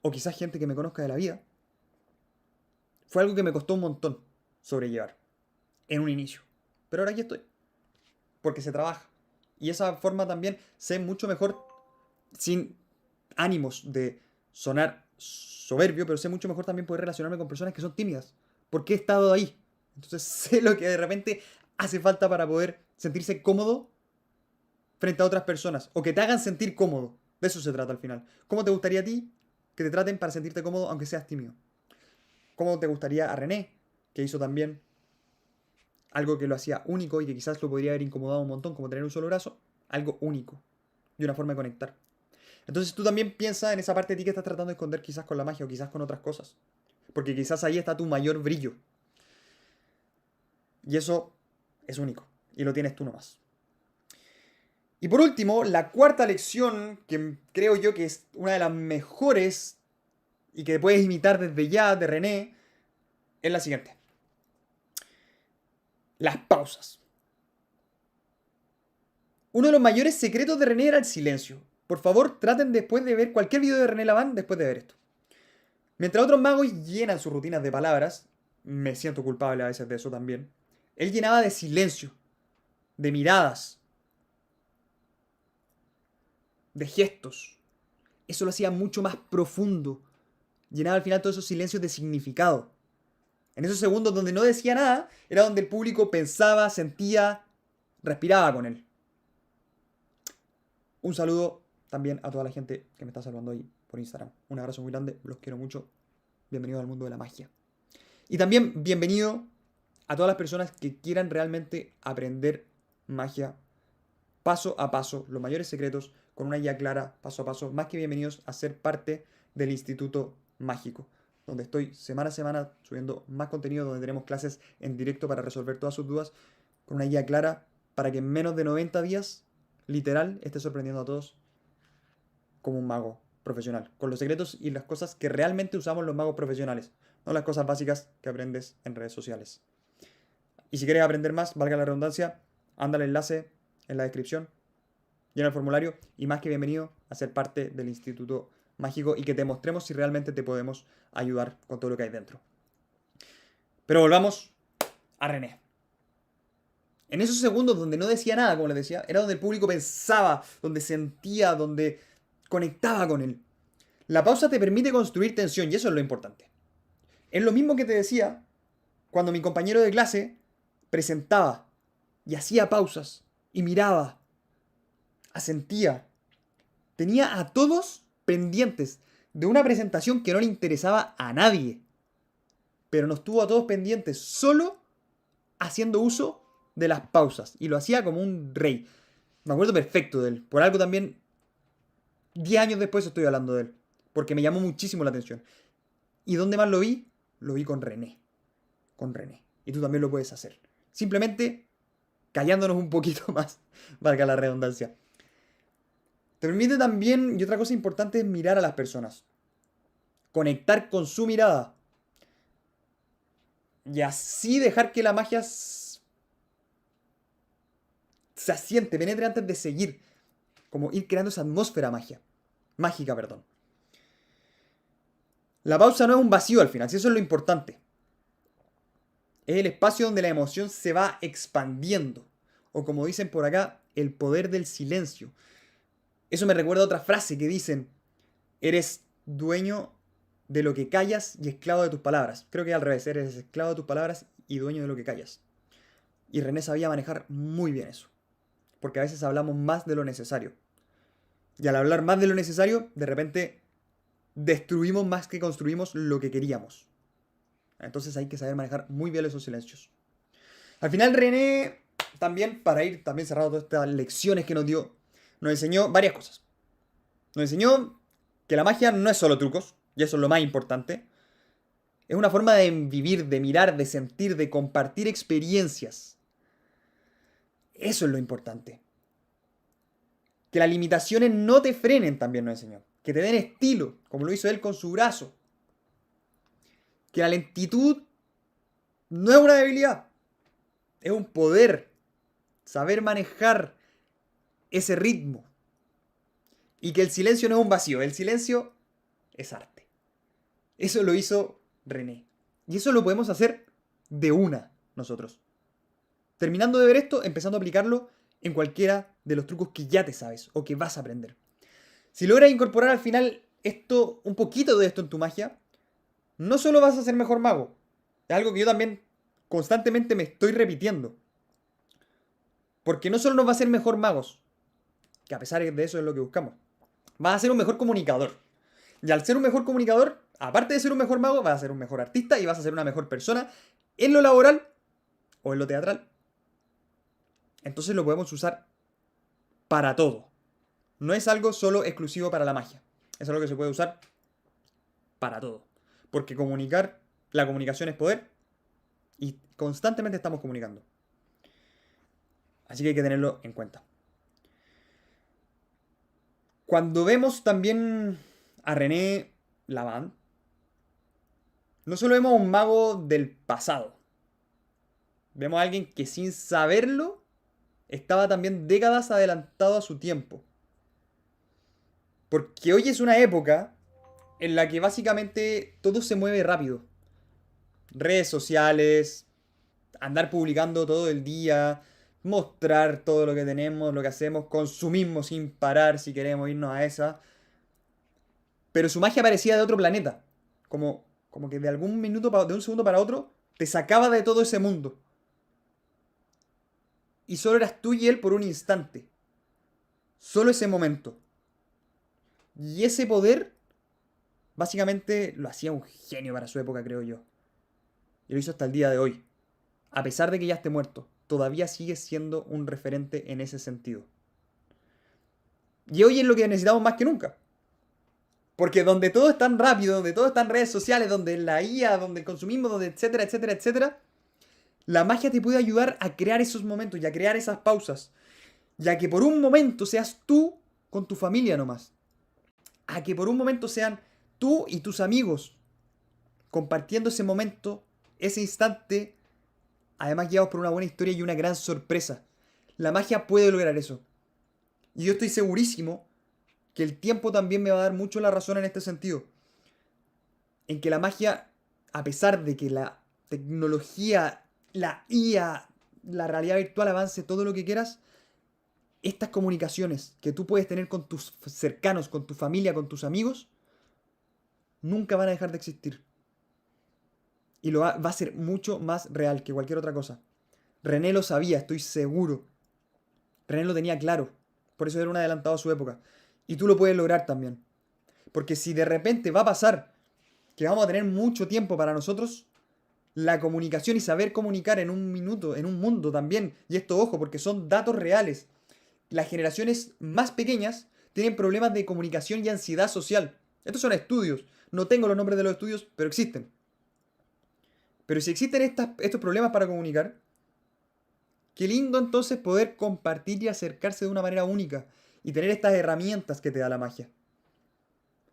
o quizás gente que me conozca de la vida, fue algo que me costó un montón sobrellevar en un inicio. Pero ahora aquí estoy, porque se trabaja. Y esa forma también sé mucho mejor, sin ánimos de sonar soberbio, pero sé mucho mejor también poder relacionarme con personas que son tímidas, porque he estado ahí. Entonces sé lo que de repente hace falta para poder sentirse cómodo frente a otras personas, o que te hagan sentir cómodo. De eso se trata al final. ¿Cómo te gustaría a ti que te traten para sentirte cómodo aunque seas tímido? ¿Cómo te gustaría a René, que hizo también algo que lo hacía único y que quizás lo podría haber incomodado un montón, como tener un solo brazo? Algo único y una forma de conectar. Entonces tú también piensas en esa parte de ti que estás tratando de esconder quizás con la magia o quizás con otras cosas. Porque quizás ahí está tu mayor brillo. Y eso es único. Y lo tienes tú nomás. Y por último, la cuarta lección, que creo yo que es una de las mejores y que puedes imitar desde ya de René, es la siguiente. Las pausas. Uno de los mayores secretos de René era el silencio. Por favor, traten después de ver cualquier video de René Laván después de ver esto. Mientras otros magos llenan sus rutinas de palabras, me siento culpable a veces de eso también, él llenaba de silencio, de miradas, de gestos. Eso lo hacía mucho más profundo. Llenaba al final todos esos silencios de significado. En esos segundos donde no decía nada, era donde el público pensaba, sentía, respiraba con él. Un saludo también a toda la gente que me está saludando ahí por Instagram. Un abrazo muy grande, los quiero mucho. Bienvenido al mundo de la magia. Y también bienvenido a todas las personas que quieran realmente aprender magia paso a paso, los mayores secretos, con una guía clara, paso a paso. Más que bienvenidos a ser parte del Instituto Mágico, donde estoy semana a semana subiendo más contenido, donde tenemos clases en directo para resolver todas sus dudas, con una guía clara para que en menos de 90 días, literal, esté sorprendiendo a todos como un mago profesional, con los secretos y las cosas que realmente usamos los magos profesionales, no las cosas básicas que aprendes en redes sociales. Y si quieres aprender más, valga la redundancia, anda al enlace en la descripción, llena el formulario y más que bienvenido a ser parte del Instituto Mágico y que te mostremos si realmente te podemos ayudar con todo lo que hay dentro. Pero volvamos a René. En esos segundos donde no decía nada, como les decía, era donde el público pensaba, donde sentía, donde conectaba con él. La pausa te permite construir tensión y eso es lo importante. Es lo mismo que te decía cuando mi compañero de clase presentaba y hacía pausas y miraba, asentía. Tenía a todos pendientes de una presentación que no le interesaba a nadie. Pero nos tuvo a todos pendientes solo haciendo uso de las pausas. Y lo hacía como un rey. Me acuerdo perfecto de él. Por algo también, 10 años después estoy hablando de él. Porque me llamó muchísimo la atención. ¿Y dónde más lo vi? Lo vi con René. Con René. Y tú también lo puedes hacer. Simplemente callándonos un poquito más. Valga la redundancia. Te permite también, y otra cosa importante es mirar a las personas. Conectar con su mirada. Y así dejar que la magia se asiente, penetre antes de seguir. Como ir creando esa atmósfera mágica, perdón. La pausa no es un vacío al final, si eso es lo importante. Es el espacio donde la emoción se va expandiendo. O como dicen por acá, el poder del silencio. Eso me recuerda a otra frase que dicen, eres dueño de lo que callas y esclavo de tus palabras. Creo que al revés, eres esclavo de tus palabras y dueño de lo que callas. Y René sabía manejar muy bien eso. Porque a veces hablamos más de lo necesario. Y al hablar más de lo necesario, de repente destruimos más que construimos lo que queríamos. Entonces hay que saber manejar muy bien esos silencios. Al final René, también para ir también cerrando todas estas lecciones que nos dio, nos enseñó varias cosas. Nos enseñó que la magia no es solo trucos, y eso es lo más importante. Es una forma de vivir, de mirar, de sentir, de compartir experiencias. Eso es lo importante. Que las limitaciones no te frenen, también nos enseñó. Que te den estilo, como lo hizo él con su brazo. Que la lentitud no es una debilidad, es un poder. Saber manejar ese ritmo. Y que el silencio no es un vacío, el silencio es arte. Eso lo hizo René. Y eso lo podemos hacer de una nosotros. Terminando de ver esto, empezando a aplicarlo en cualquiera de los trucos que ya te sabes o que vas a aprender. Si logras incorporar al final esto, un poquito de esto en tu magia, no solo vas a ser mejor mago, es algo que yo también constantemente me estoy repitiendo. Porque no solo nos va a hacer mejor magos, que a pesar de eso es lo que buscamos, vas a ser un mejor comunicador. Y al ser un mejor comunicador, aparte de ser un mejor mago, vas a ser un mejor artista y vas a ser una mejor persona en lo laboral o en lo teatral. Entonces lo podemos usar para todo. No es algo solo exclusivo para la magia. Es algo que se puede usar para todo. Porque la comunicación es poder y constantemente estamos comunicando. Así que hay que tenerlo en cuenta. Cuando vemos también a René Lavand, no solo vemos a un mago del pasado. Vemos a alguien que sin saberlo estaba también décadas adelantado a su tiempo. Porque hoy es una época en la que básicamente todo se mueve rápido. Redes sociales, andar publicando todo el día, mostrar todo lo que tenemos, lo que hacemos, consumismo sin parar si queremos irnos a esa. Pero su magia parecía de otro planeta. Como que de de un segundo para otro, te sacaba de todo ese mundo. Y solo eras tú y él por un instante. Solo ese momento. Y ese poder, básicamente, lo hacía un genio para su época, creo yo. Y lo hizo hasta el día de hoy. A pesar de que ya esté muerto, todavía sigue siendo un referente en ese sentido. Y hoy es lo que necesitamos más que nunca. Porque donde todo es tan rápido, donde todo está en redes sociales, donde la IA, donde el consumismo, donde etcétera, etcétera, etcétera, la magia te puede ayudar a crear esos momentos y a crear esas pausas. Ya que por un momento seas tú con tu familia nomás. A que por un momento sean tú y tus amigos compartiendo ese momento, ese instante, además guiados por una buena historia y una gran sorpresa. La magia puede lograr eso. Y yo estoy segurísimo que el tiempo también me va a dar mucho la razón en este sentido. En que la magia, a pesar de que la tecnología, la IA, la realidad virtual avance todo lo que quieras, estas comunicaciones que tú puedes tener con tus cercanos, con tu familia, con tus amigos, nunca van a dejar de existir. Y va a ser mucho más real que cualquier otra cosa. René lo sabía, estoy seguro. René lo tenía claro. Por eso era un adelantado a su época. Y tú lo puedes lograr también. Porque si de repente va a pasar que vamos a tener mucho tiempo para nosotros, la comunicación y saber comunicar en un minuto, en un mundo también, y esto ojo, porque son datos reales. Las generaciones más pequeñas tienen problemas de comunicación y ansiedad social. Estos son estudios. No tengo los nombres de los estudios, pero existen. Pero si existen estos problemas para comunicar, qué lindo entonces poder compartir y acercarse de una manera única y tener estas herramientas que te da la magia.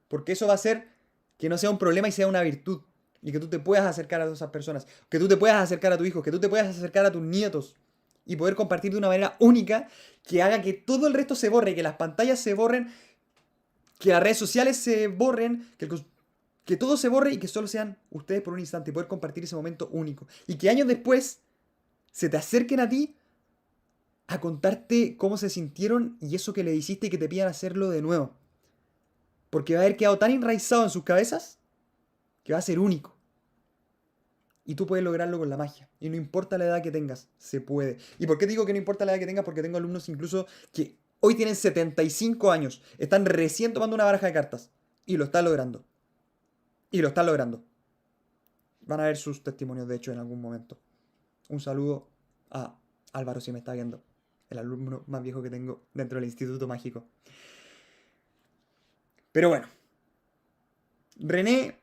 Porque eso va a hacer que no sea un problema y sea una virtud. Y que tú te puedas acercar a esas personas. Que tú te puedas acercar a tu hijo. Que tú te puedas acercar a tus nietos. Y poder compartir de una manera única que haga que todo el resto se borre. Que las pantallas se borren. Que las redes sociales se borren. Que todo se borre y que solo sean ustedes por un instante. Y poder compartir ese momento único. Y que años después se te acerquen a ti a contarte cómo se sintieron y eso que le hiciste y que te pidan hacerlo de nuevo. Porque va a haber quedado tan enraizado en sus cabezas que va a ser único. Y tú puedes lograrlo con la magia. Y no importa la edad que tengas, se puede. ¿Y por qué digo que no importa la edad que tengas? Porque tengo alumnos incluso que hoy tienen 75 años. Están recién tomando una baraja de cartas. Y lo están logrando. Y lo están logrando. Van a ver sus testimonios, de hecho, en algún momento. Un saludo a Álvaro, si me está viendo. El alumno más viejo que tengo dentro del Instituto Mágico. Pero bueno. René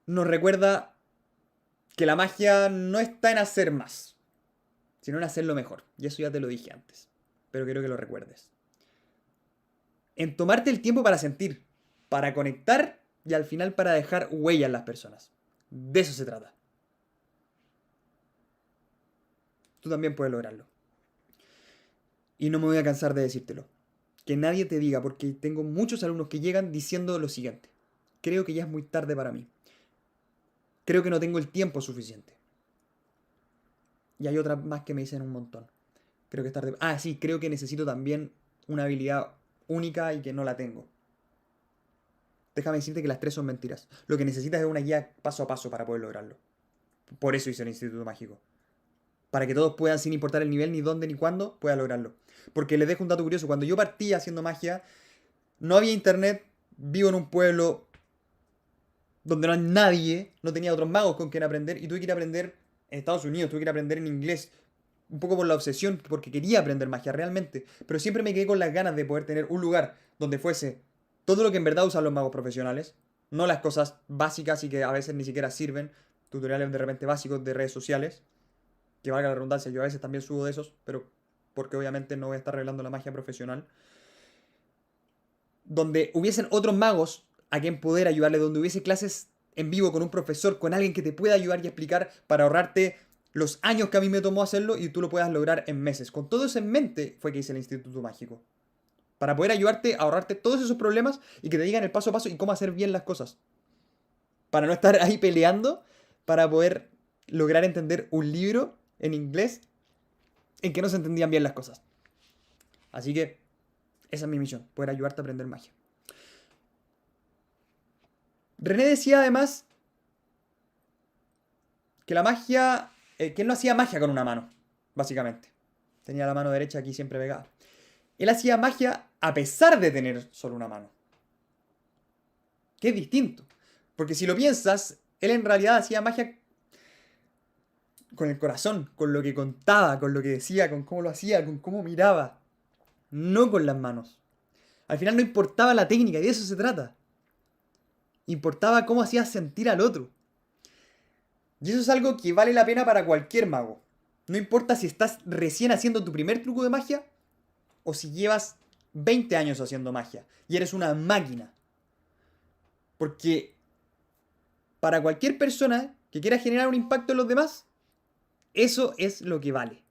nos recuerda que la magia no está en hacer más, sino en hacerlo mejor. Y eso ya te lo dije antes, pero quiero que lo recuerdes. en tomarte el tiempo para sentir, para conectar y al final para dejar huella en las personas. De eso se trata. Tú también puedes lograrlo. Y no me voy a cansar de decírtelo. Que nadie te diga, porque tengo muchos alumnos que llegan diciendo lo siguiente. Creo que ya es muy tarde para mí. Creo que no tengo el tiempo suficiente. Y hay otras más que me dicen un montón. Creo que es tarde. Ah, sí, creo que necesito también una habilidad única y que no la tengo. Déjame decirte que las tres son mentiras. Lo que necesitas es una guía paso a paso para poder lograrlo. Por eso hice el Instituto Mágico. Para que todos puedan, sin importar el nivel, ni dónde, ni cuándo, puedan lograrlo. Porque les dejo un dato curioso. Cuando yo partí haciendo magia, no había internet, vivo en un pueblo donde no hay nadie, no tenía otros magos con quien aprender, y tuve que ir a aprender en Estados Unidos, tuve que ir a aprender en inglés, un poco por la obsesión, porque quería aprender magia realmente. Pero siempre me quedé con las ganas de poder tener un lugar donde fuese todo lo que en verdad usan los magos profesionales, no las cosas básicas y que a veces ni siquiera sirven, tutoriales de repente básicos de redes sociales, que valga la redundancia, yo a veces también subo de esos, pero porque obviamente no voy a estar revelando la magia profesional, donde hubiesen otros magos a quien poder ayudarle, donde hubiese clases en vivo con un profesor, con alguien que te pueda ayudar y explicar para ahorrarte los años que a mí me tomó hacerlo y tú lo puedas lograr en meses. Con todo eso en mente fue que hice el Instituto Mágico. Para poder ayudarte a ahorrarte todos esos problemas y que te digan el paso a paso y cómo hacer bien las cosas. Para no estar ahí peleando, para poder lograr entender un libro en inglés en que no se entendían bien las cosas. Así que esa es mi misión, poder ayudarte a aprender magia. René decía además que la magia, que él no hacía magia con una mano, básicamente. Tenía la mano derecha aquí siempre pegada. Él hacía magia a pesar de tener solo una mano. Que es distinto. Porque si lo piensas, él en realidad hacía magia con el corazón, con lo que contaba, con lo que decía, con cómo lo hacía, con cómo miraba. No con las manos. Al final no importaba la técnica, y de eso se trata. Importaba cómo hacías sentir al otro. Y eso es algo que vale la pena para cualquier mago. No importa si estás recién haciendo tu primer truco de magia o si llevas 20 años haciendo magia y eres una máquina. Porque para cualquier persona que quiera generar un impacto en los demás, eso es lo que vale.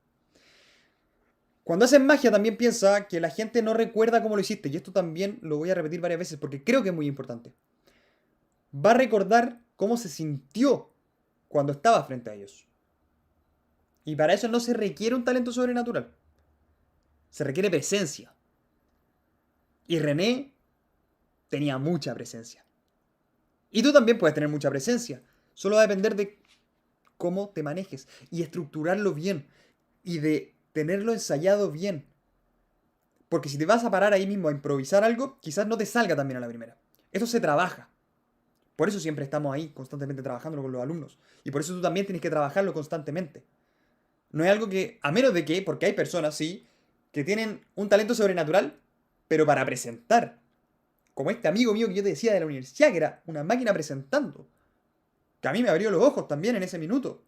Cuando haces magia también piensa que la gente no recuerda cómo lo hiciste. Y esto también lo voy a repetir varias veces porque creo que es muy importante. Va a recordar cómo se sintió cuando estaba frente a ellos. Y para eso no se requiere un talento sobrenatural. Se requiere presencia. Y René tenía mucha presencia. Y tú también puedes tener mucha presencia. Solo va a depender de cómo te manejes y estructurarlo bien. Y de tenerlo ensayado bien. Porque si te vas a parar ahí mismo a improvisar algo, quizás no te salga tan bien a la primera. Esto se trabaja. Por eso siempre estamos ahí constantemente trabajando con los alumnos. Y por eso tú también tienes que trabajarlo constantemente. No es algo que, a menos de que, porque hay personas, sí, que tienen un talento sobrenatural, pero para presentar. Como este amigo mío que yo te decía de la universidad, que era una máquina presentando. Que a mí me abrió los ojos también en ese minuto.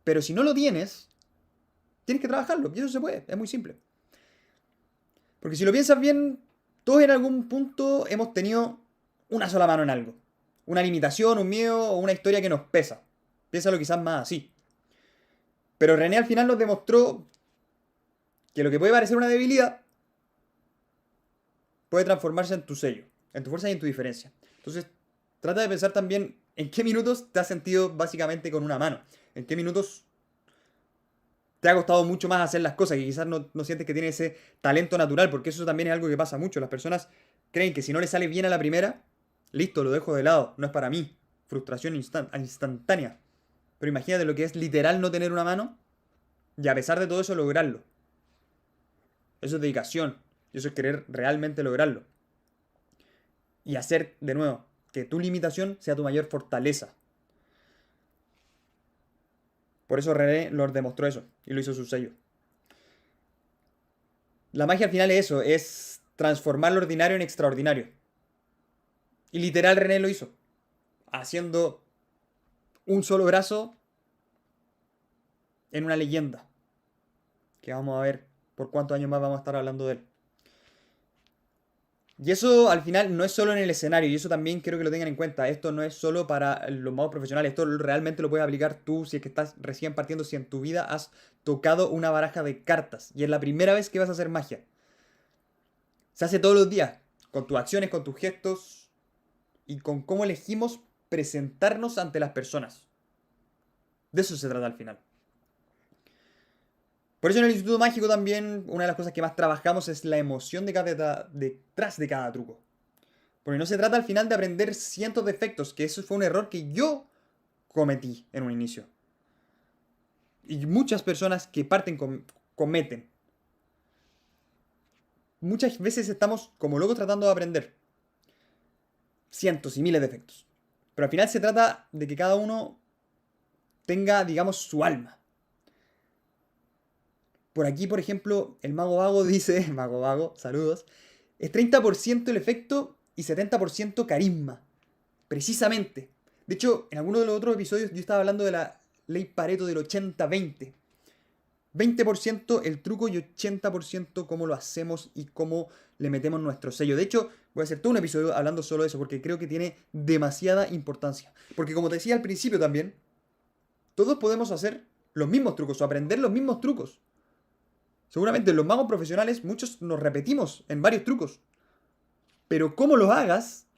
Pero si no lo tienes, tienes que trabajarlo. Y eso se puede, es muy simple. Porque si lo piensas bien, todos en algún punto hemos tenido una sola mano en algo. Una limitación, un miedo o una historia que nos pesa. Piénsalo quizás más así. Pero René al final nos demostró que lo que puede parecer una debilidad puede transformarse en tu sello, en tu fuerza y en tu diferencia. Entonces, trata de pensar también en qué minutos te has sentido básicamente con una mano. En qué minutos te ha costado mucho más hacer las cosas, que quizás no sientes que tienes ese talento natural, porque eso también es algo que pasa mucho. Las personas creen que si no le sale bien a la primera, listo, lo dejo de lado, no es para mí. Frustración instantánea. Pero imagínate lo que es literal no tener una mano y a pesar de todo eso lograrlo. Eso es dedicación. Y eso es querer realmente lograrlo. Y hacer, de nuevo, que tu limitación sea tu mayor fortaleza. Por eso René lo demostró eso. Y lo hizo su sello. La magia al final es eso. Es transformar lo ordinario en extraordinario. Y literal René lo hizo. Haciendo un solo brazo en una leyenda. Que vamos a ver por cuántos años más vamos a estar hablando de él. Y eso al final no es solo en el escenario, y eso también quiero que lo tengan en cuenta. Esto no es solo para los magos profesionales, esto realmente lo puedes aplicar tú si es que estás recién partiendo, si en tu vida has tocado una baraja de cartas y es la primera vez que vas a hacer magia. Se hace todos los días, con tus acciones, con tus gestos y con cómo elegimos presentarnos ante las personas. De eso se trata al final. Por eso en el Instituto Mágico también una de las cosas que más trabajamos es la emoción detrás de cada truco. Porque no se trata al final de aprender cientos de efectos, que eso fue un error que yo cometí en un inicio. Y muchas personas que parten cometen. Muchas veces estamos como locos tratando de aprender cientos y miles de efectos. Pero al final se trata de que cada uno tenga, digamos, su alma. Por aquí, por ejemplo, el Mago Vago dice, Mago Vago, saludos, es 30% el efecto y 70% carisma. Precisamente. De hecho, en alguno de los otros episodios yo estaba hablando de la ley Pareto del 80-20. 20% el truco y 80% cómo lo hacemos y cómo le metemos nuestro sello. De hecho, voy a hacer todo un episodio hablando solo de eso porque creo que tiene demasiada importancia. Porque como te decía al principio también, todos podemos hacer los mismos trucos o aprender los mismos trucos. Seguramente los magos profesionales, muchos nos repetimos en varios trucos. Pero cómo los hagas,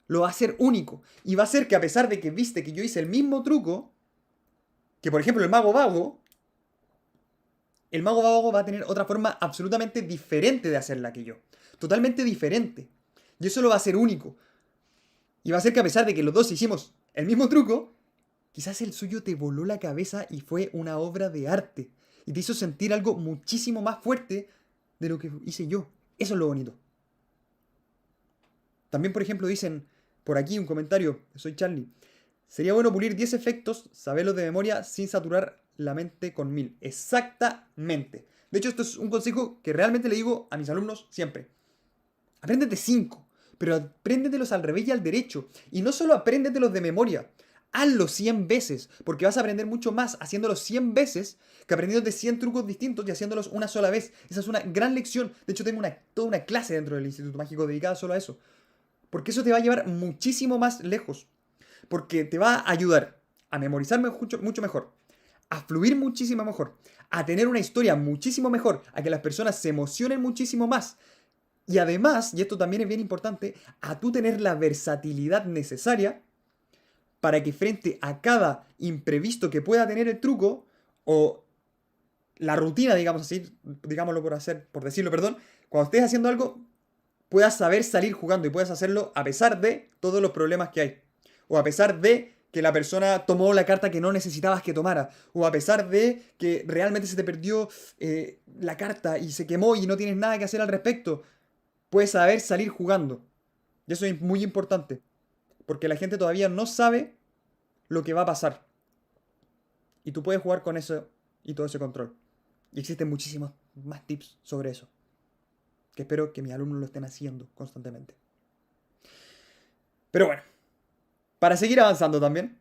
lo va a hacer único. Y va a ser que a pesar de que viste que yo hice el mismo truco, que por ejemplo el mago vago va a tener otra forma absolutamente diferente de hacerla que yo. Totalmente diferente. Y eso lo va a hacer único. Y va a ser que a pesar de que los dos hicimos el mismo truco, quizás el suyo te voló la cabeza y fue una obra de arte. Y te hizo sentir algo muchísimo más fuerte de lo que hice yo. Eso es lo bonito. También, por ejemplo, dicen por aquí un comentario, soy Charlie. Sería bueno pulir 10 efectos, saberlos de memoria sin saturar la mente con 1000. Exactamente. De hecho, esto es un consejo que realmente le digo a mis alumnos siempre. Apréndete 5, pero apréndetelos al revés y al derecho. Y no solo apréndetelos de memoria, hazlo 100 veces, porque vas a aprender mucho más haciéndolos 100 veces que aprendiendo de 100 trucos distintos y haciéndolos una sola vez. Esa es una gran lección. De hecho, tengo toda una clase dentro del Instituto Mágico dedicada solo a eso. Porque eso te va a llevar muchísimo más lejos. Porque te va a ayudar a memorizar mucho, mucho mejor, a fluir muchísimo mejor, a tener una historia muchísimo mejor, a que las personas se emocionen muchísimo más. Y además, y esto también es bien importante, a tú tener la versatilidad necesaria para que frente a cada imprevisto que pueda tener el truco o la rutina, digamos así, digámoslo por decirlo, perdón, cuando estés haciendo algo, puedas saber salir jugando y puedas hacerlo a pesar de todos los problemas que hay. O a pesar de que la persona tomó la carta que no necesitabas que tomara. O a pesar de que realmente se te perdió la carta y se quemó y no tienes nada que hacer al respecto. Puedes saber salir jugando. Y eso es muy importante. Porque la gente todavía no sabe lo que va a pasar. Y tú puedes jugar con eso y todo ese control. Y existen muchísimos más tips sobre eso. Que espero que mis alumnos lo estén haciendo constantemente. Pero bueno, para seguir avanzando también,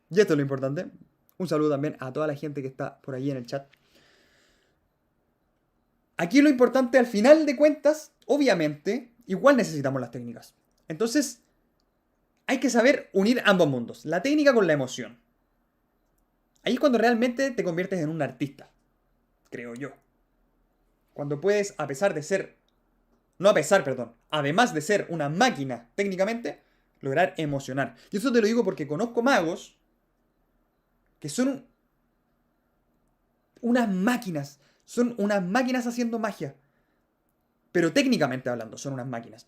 y esto es lo importante, un saludo también a toda la gente que está por ahí en el chat. Aquí lo importante al final de cuentas, obviamente, igual necesitamos las técnicas. Entonces, hay que saber unir ambos mundos, la técnica con la emoción. Ahí es cuando realmente te conviertes en un artista, creo yo. Cuando puedes, además de ser una máquina técnicamente, lograr emocionar. Y eso te lo digo porque conozco magos que son unas máquinas haciendo magia. Pero técnicamente hablando, son unas máquinas.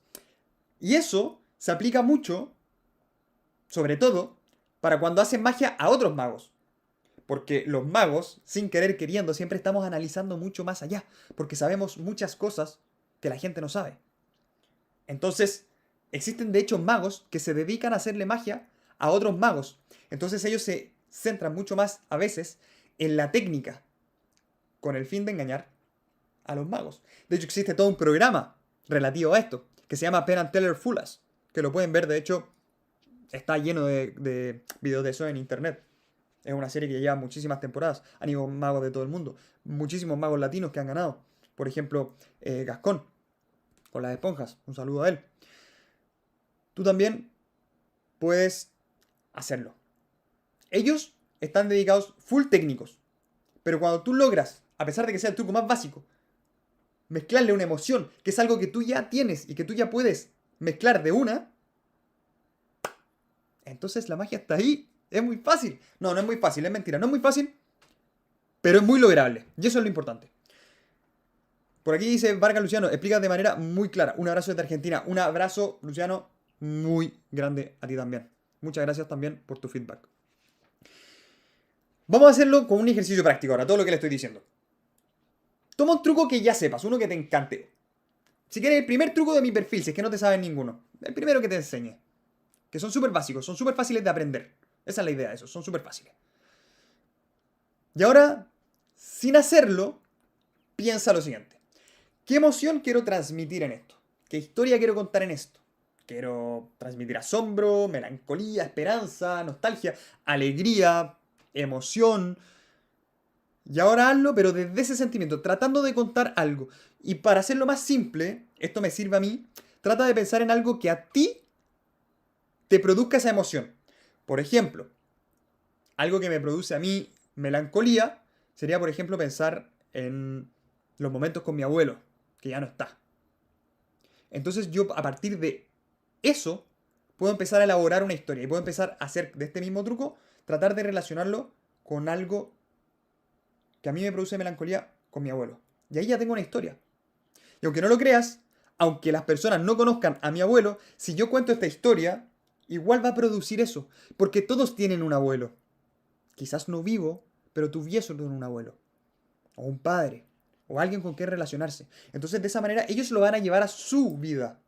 Y eso se aplica mucho, sobre todo, para cuando hacen magia a otros magos. Porque los magos, sin querer queriendo, siempre estamos analizando mucho más allá. Porque sabemos muchas cosas que la gente no sabe. Entonces, existen de hecho magos que se dedican a hacerle magia a otros magos. Entonces ellos se centran mucho más a veces en la técnica con el fin de engañar a los magos. De hecho, existe todo un programa relativo a esto que se llama Penn and Teller Fool Us, que lo pueden ver, de hecho, está lleno de videos de eso en internet. Es una serie que lleva muchísimas temporadas. Han ido magos de todo el mundo. Muchísimos magos latinos que han ganado. Por ejemplo, Gascón, con las esponjas. Un saludo a él. Tú también puedes hacerlo. Ellos están dedicados full técnicos. Pero cuando tú logras, a pesar de que sea el truco más básico, mezclarle una emoción, que es algo que tú ya tienes y que tú ya puedes mezclar de una, entonces la magia está ahí. Es muy fácil. No, no es muy fácil, es mentira. No es muy fácil, pero es muy lograble. Y eso es lo importante. Por aquí dice Vargas Luciano, explica de manera muy clara. Un abrazo desde Argentina. Un abrazo, Luciano, muy grande a ti también. Muchas gracias también por tu feedback. Vamos a hacerlo con un ejercicio práctico ahora, todo lo que le estoy diciendo. Toma un truco que ya sepas, uno que te encante. Si quieres, el primer truco de mi perfil, si es que no te sabes ninguno. El primero que te enseñe. Que son súper básicos, son súper fáciles de aprender. Esa es la idea de eso, son súper fáciles. Y ahora, sin hacerlo, piensa lo siguiente. ¿Qué emoción quiero transmitir en esto? ¿Qué historia quiero contar en esto? Quiero transmitir asombro, melancolía, esperanza, nostalgia, alegría, emoción. Y ahora hazlo, pero desde ese sentimiento, tratando de contar algo. Y para hacerlo más simple, esto me sirve a mí, trata de pensar en algo que a ti te produzca esa emoción. Por ejemplo, algo que me produce a mí melancolía sería, por ejemplo, pensar en los momentos con mi abuelo, que ya no está. Entonces yo, a partir de eso, puedo empezar a elaborar una historia y puedo empezar a hacer de este mismo truco, tratar de relacionarlo con algo que a mí me produce melancolía con mi abuelo. Y ahí ya tengo una historia. Y aunque no lo creas, aunque las personas no conozcan a mi abuelo, si yo cuento esta historia, igual va a producir eso. Porque todos tienen un abuelo. Quizás no vivo, pero tuvieron un abuelo. O un padre. O alguien con quien relacionarse. Entonces de esa manera ellos lo van a llevar a su vida.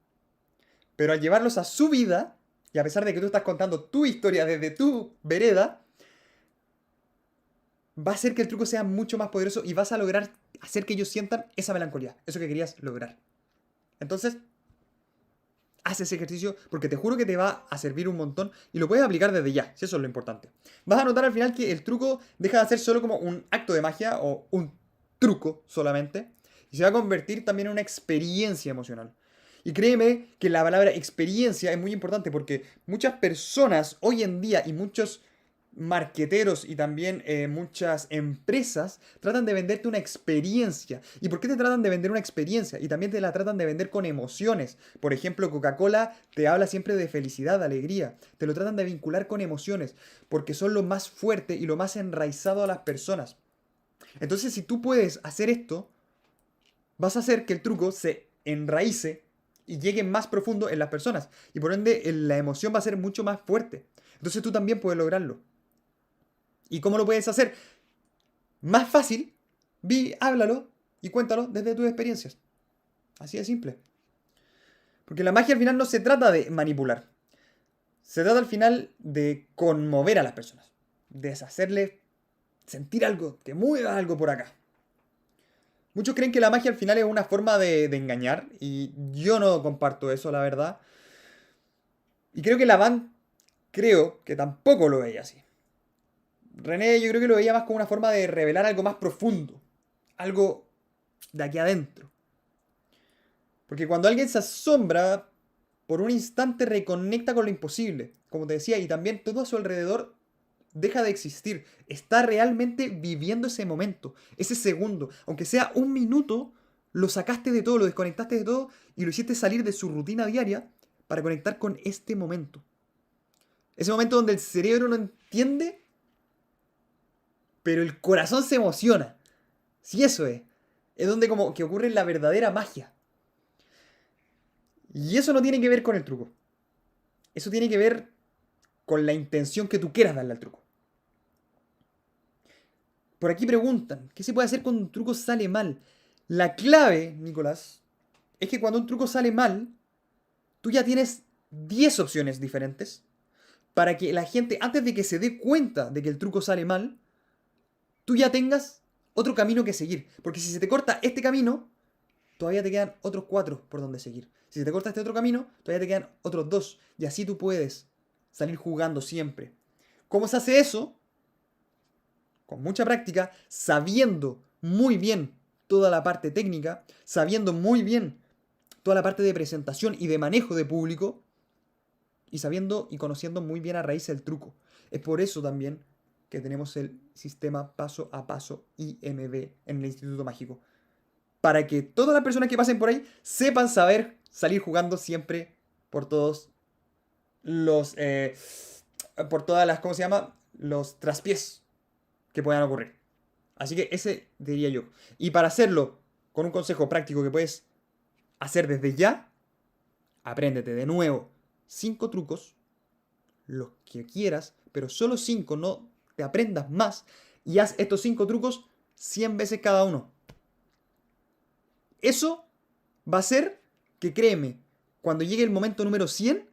Pero al llevarlos a su vida, y a pesar de que tú estás contando tu historia desde tu vereda, va a hacer que el truco sea mucho más poderoso y vas a lograr hacer que ellos sientan esa melancolía, eso que querías lograr. Entonces, haz ese ejercicio porque te juro que te va a servir un montón y lo puedes aplicar desde ya, si eso es lo importante. Vas a notar al final que el truco deja de ser solo como un acto de magia o un truco solamente y se va a convertir también en una experiencia emocional. Y créeme que la palabra experiencia es muy importante porque muchas personas hoy en día y muchos marqueteros y también muchas empresas tratan de venderte una experiencia. ¿Y por qué te tratan de vender una experiencia? Y también te la tratan de vender con emociones. Por ejemplo, Coca-Cola te habla siempre de felicidad, de alegría. Te lo tratan de vincular con emociones porque son lo más fuerte y lo más enraizado a las personas. Entonces, si tú puedes hacer esto, vas a hacer que el truco se enraíce y llegue más profundo en las personas. Y por ende, la emoción va a ser mucho más fuerte. Entonces tú también puedes lograrlo. ¿Y cómo lo puedes hacer? Más fácil, háblalo y cuéntalo desde tus experiencias. Así de simple. Porque la magia al final no se trata de manipular. Se trata al final de conmover a las personas. De hacerles sentir algo, que mueva algo por acá. Muchos creen que la magia al final es una forma de engañar. Y yo no comparto eso, la verdad. Y creo que creo que tampoco lo veía así. René, yo creo que lo veía más como una forma de revelar algo más profundo. Algo de aquí adentro. Porque cuando alguien se asombra, por un instante reconecta con lo imposible. Como te decía, y también todo a su alrededor deja de existir. Está realmente viviendo ese momento, ese segundo. Aunque sea un minuto, lo sacaste de todo, lo desconectaste de todo y lo hiciste salir de su rutina diaria para conectar con este momento. Ese momento donde el cerebro no entiende, pero el corazón se emociona. Si eso es donde como que ocurre la verdadera magia. Y eso no tiene que ver con el truco. Eso tiene que ver con la intención que tú quieras darle al truco. Por aquí preguntan, ¿qué se puede hacer cuando un truco sale mal? La clave, Nicolás, es que cuando un truco sale mal, tú ya tienes 10 opciones diferentes para que la gente, antes de que se dé cuenta de que el truco sale mal, tú ya tengas otro camino que seguir. Porque si se te corta este camino, todavía te quedan otros 4 por donde seguir. Si se te corta este otro camino, todavía te quedan otros 2. Y así tú puedes salir jugando siempre. ¿Cómo se hace eso? Con mucha práctica, sabiendo muy bien toda la parte técnica, sabiendo muy bien toda la parte de presentación y de manejo de público, y sabiendo y conociendo muy bien a raíz el truco. Es por eso también que tenemos el sistema paso a paso IMB en el Instituto Mágico. Para que todas las personas que pasen por ahí sepan saber salir jugando siempre por todos los... por todas las... ¿Cómo se llama? Los traspiés que puedan ocurrir. Así que ese diría yo. Y para hacerlo con un consejo práctico que puedes hacer desde ya, apréndete de nuevo 5 trucos, los que quieras, pero solo 5, no te aprendas más, y haz estos 5 trucos 100 veces cada uno. Eso va a hacer que, créeme, cuando llegue el momento número 100,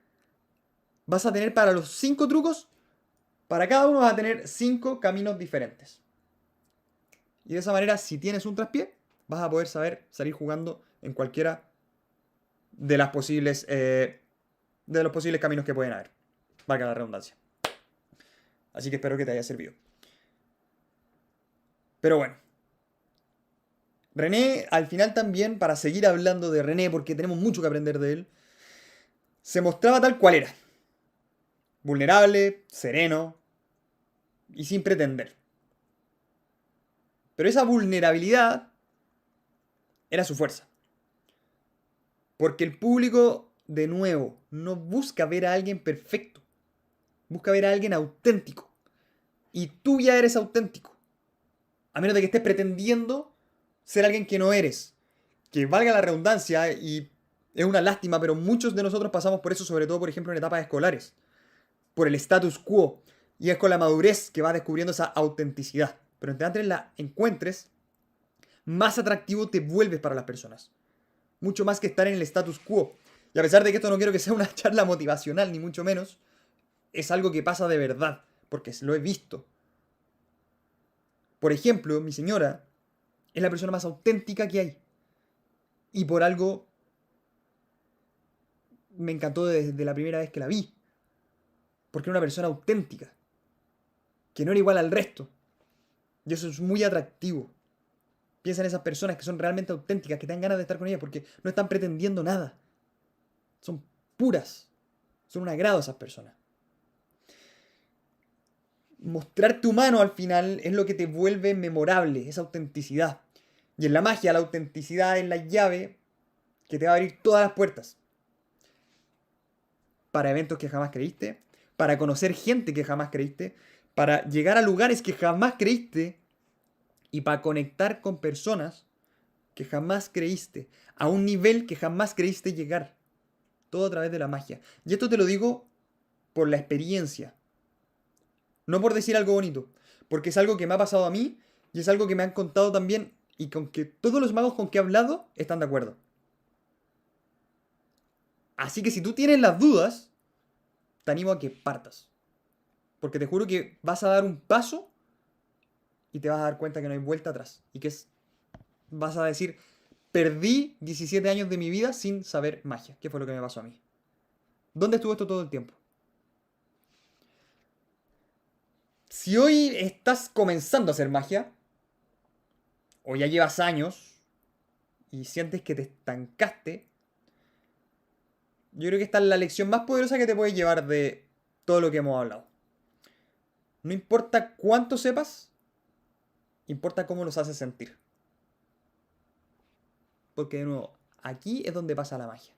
vas a tener para los 5 trucos, para cada uno vas a tener 5 caminos diferentes. Y de esa manera, si tienes un traspié, vas a poder salir jugando en cualquiera de las posibles, de los posibles caminos que pueden haber. Valga la redundancia. Así que espero que te haya servido. Pero bueno. René, al final también, para seguir hablando de René, porque tenemos mucho que aprender de él, se mostraba tal cual era. Vulnerable, sereno y sin pretender. Pero esa vulnerabilidad era su fuerza. Porque el público, de nuevo, no busca ver a alguien perfecto. Busca ver a alguien auténtico. Y tú ya eres auténtico. A menos de que estés pretendiendo ser alguien que no eres. Que valga la redundancia, y es una lástima, pero muchos de nosotros pasamos por eso, sobre todo, por ejemplo, en etapas escolares. Por el status quo. Y es con la madurez que vas descubriendo esa autenticidad. Pero entre antes la encuentres, más atractivo te vuelves para las personas. Mucho más que estar en el status quo. Y a pesar de que esto no quiero que sea una charla motivacional, ni mucho menos, es algo que pasa de verdad, porque lo he visto. Por ejemplo, mi señora es la persona más auténtica que hay. Y por algo me encantó desde la primera vez que la vi. Porque era una persona auténtica, que no era igual al resto. Y eso es muy atractivo. Piensa en esas personas que son realmente auténticas, que te dan ganas de estar con ellas porque no están pretendiendo nada. Son puras. Son un agrado esas personas. Mostrarte humano al final es lo que te vuelve memorable, esa autenticidad. Y en la magia, la autenticidad es la llave que te va a abrir todas las puertas. Para eventos que jamás creíste, para conocer gente que jamás creíste, para llegar a lugares que jamás creíste y para conectar con personas que jamás creíste, a un nivel que jamás creíste llegar. Todo a través de la magia. Y esto te lo digo por la experiencia. No por decir algo bonito, porque es algo que me ha pasado a mí y es algo que me han contado también y con que todos los magos con que he hablado están de acuerdo. Así que si tú tienes las dudas, te animo a que partas. Porque te juro que vas a dar un paso y te vas a dar cuenta que no hay vuelta atrás. Y que vas a decir, perdí 17 años de mi vida sin saber magia. ¿Qué fue lo que me pasó a mí? ¿Dónde estuvo esto todo el tiempo? Si hoy estás comenzando a hacer magia, o ya llevas años y sientes que te estancaste, yo creo que esta es la lección más poderosa que te puedes llevar de todo lo que hemos hablado. No importa cuánto sepas, importa cómo los haces sentir. Porque de nuevo, aquí es donde pasa la magia.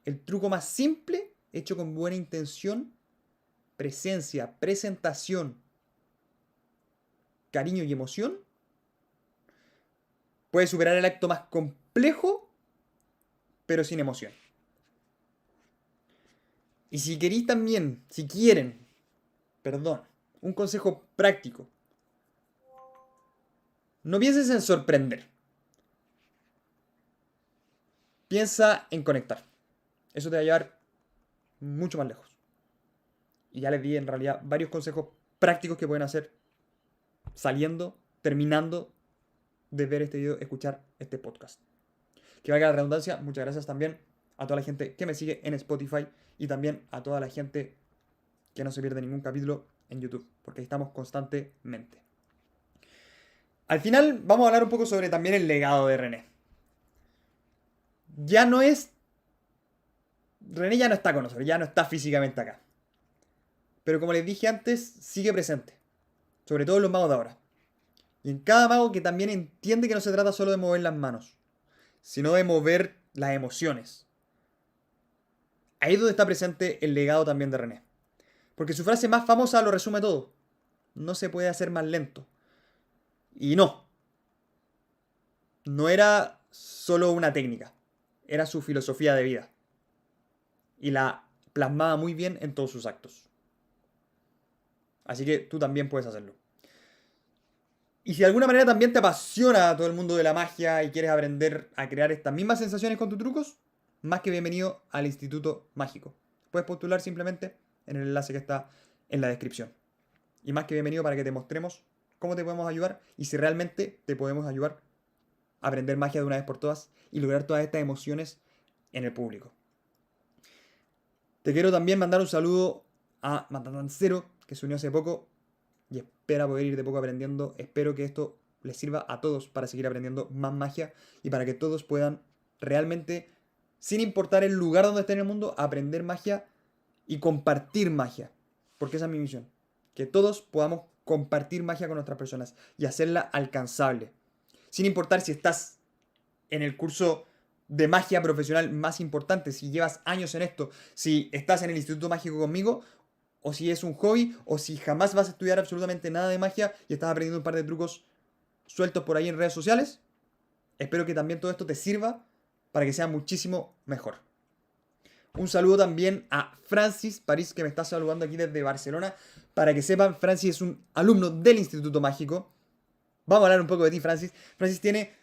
El truco más simple, hecho con buena intención, presencia, presentación, cariño y emoción, puede superar el acto más complejo, pero sin emoción. Y si queréis también, si quieren, perdón, un consejo práctico, no pienses en sorprender. Piensa en conectar. Eso te va a llevar mucho más lejos. Y ya les di en realidad varios consejos prácticos que pueden hacer saliendo, terminando de ver este video, escuchar este podcast. Que valga la redundancia, muchas gracias también a toda la gente que me sigue en Spotify y también a toda la gente que no se pierde ningún capítulo en YouTube, porque ahí estamos constantemente. Al final vamos a hablar un poco sobre también el legado de René. ya no es... René ya no está con nosotros, ya no está físicamente acá. Pero como les dije antes, sigue presente. Sobre todo en los magos de ahora. Y en cada mago que también entiende que no se trata solo de mover las manos, sino de mover las emociones. Ahí es donde está presente el legado también de René. Porque su frase más famosa lo resume todo. No se puede hacer más lento. Y no. No era solo una técnica. Era su filosofía de vida. Y la plasmaba muy bien en todos sus actos. Así que tú también puedes hacerlo. Y si de alguna manera también te apasiona todo el mundo de la magia y quieres aprender a crear estas mismas sensaciones con tus trucos, más que bienvenido al Instituto Mágico. Puedes postular simplemente en el enlace que está en la descripción. Y más que bienvenido para que te mostremos cómo te podemos ayudar y si realmente te podemos ayudar a aprender magia de una vez por todas y lograr todas estas emociones en el público. Te quiero también mandar un saludo a Matatancero, que se unió hace poco y espera poder ir de poco aprendiendo. Espero que esto les sirva a todos para seguir aprendiendo más magia y para que todos puedan realmente, sin importar el lugar donde estén en el mundo, aprender magia y compartir magia. Porque esa es mi misión. Que todos podamos compartir magia con nuestras personas y hacerla alcanzable. Sin importar si estás en el curso de magia profesional más importante, si llevas años en esto, si estás en el Instituto Mágico conmigo, o si es un hobby, o si jamás vas a estudiar absolutamente nada de magia y estás aprendiendo un par de trucos sueltos por ahí en redes sociales. Espero que también todo esto te sirva para que sea muchísimo mejor. Un saludo también a Francis París, que me está saludando aquí desde Barcelona. Para que sepan, Francis es un alumno del Instituto Mágico. Vamos a hablar un poco de ti, Francis. Francis tiene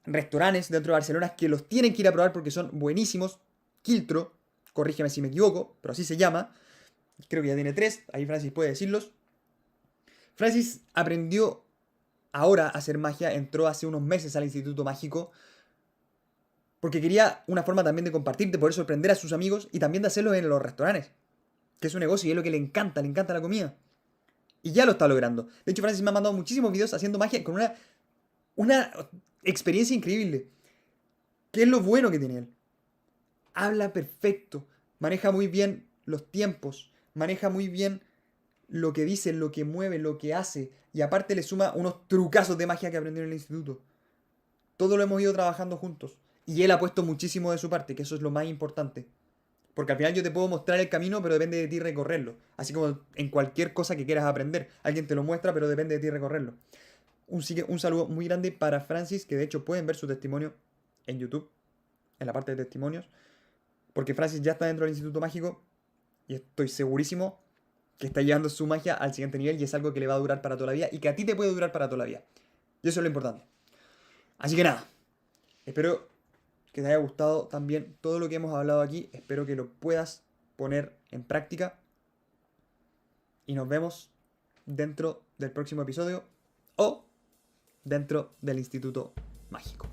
restaurantes dentro de Barcelona que los tienen que ir a probar porque son buenísimos. Quiltro, corrígeme si me equivoco, pero así se llama. Creo que ya tiene 3, ahí Francis puede decirlos. Francis aprendió ahora a hacer magia, entró hace unos meses al Instituto Mágico porque quería una forma también de compartir, de poder sorprender a sus amigos y también de hacerlo en los restaurantes, que es un negocio y es lo que le encanta la comida. Y ya lo está logrando. De hecho, Francis me ha mandado muchísimos videos haciendo magia con una experiencia increíble. ¿Qué es lo bueno que tiene él? Habla perfecto, maneja muy bien los tiempos, maneja muy bien lo que dice, lo que mueve, lo que hace. Y aparte le suma unos trucazos de magia que aprendió en el instituto. Todo lo hemos ido trabajando juntos. Y él ha puesto muchísimo de su parte, que eso es lo más importante. Porque al final yo te puedo mostrar el camino, pero depende de ti recorrerlo. Así como en cualquier cosa que quieras aprender. Alguien te lo muestra, pero depende de ti recorrerlo. Un saludo muy grande para Francis, que de hecho pueden ver su testimonio en YouTube, en la parte de testimonios. Porque Francis ya está dentro del Instituto Mágico y estoy segurísimo que está llevando su magia al siguiente nivel y es algo que le va a durar para toda la vida y que a ti te puede durar para toda la vida. Y eso es lo importante. Así que nada, espero que te haya gustado también todo lo que hemos hablado aquí. Espero que lo puedas poner en práctica. Y nos vemos dentro del próximo episodio o dentro del Instituto Mágico.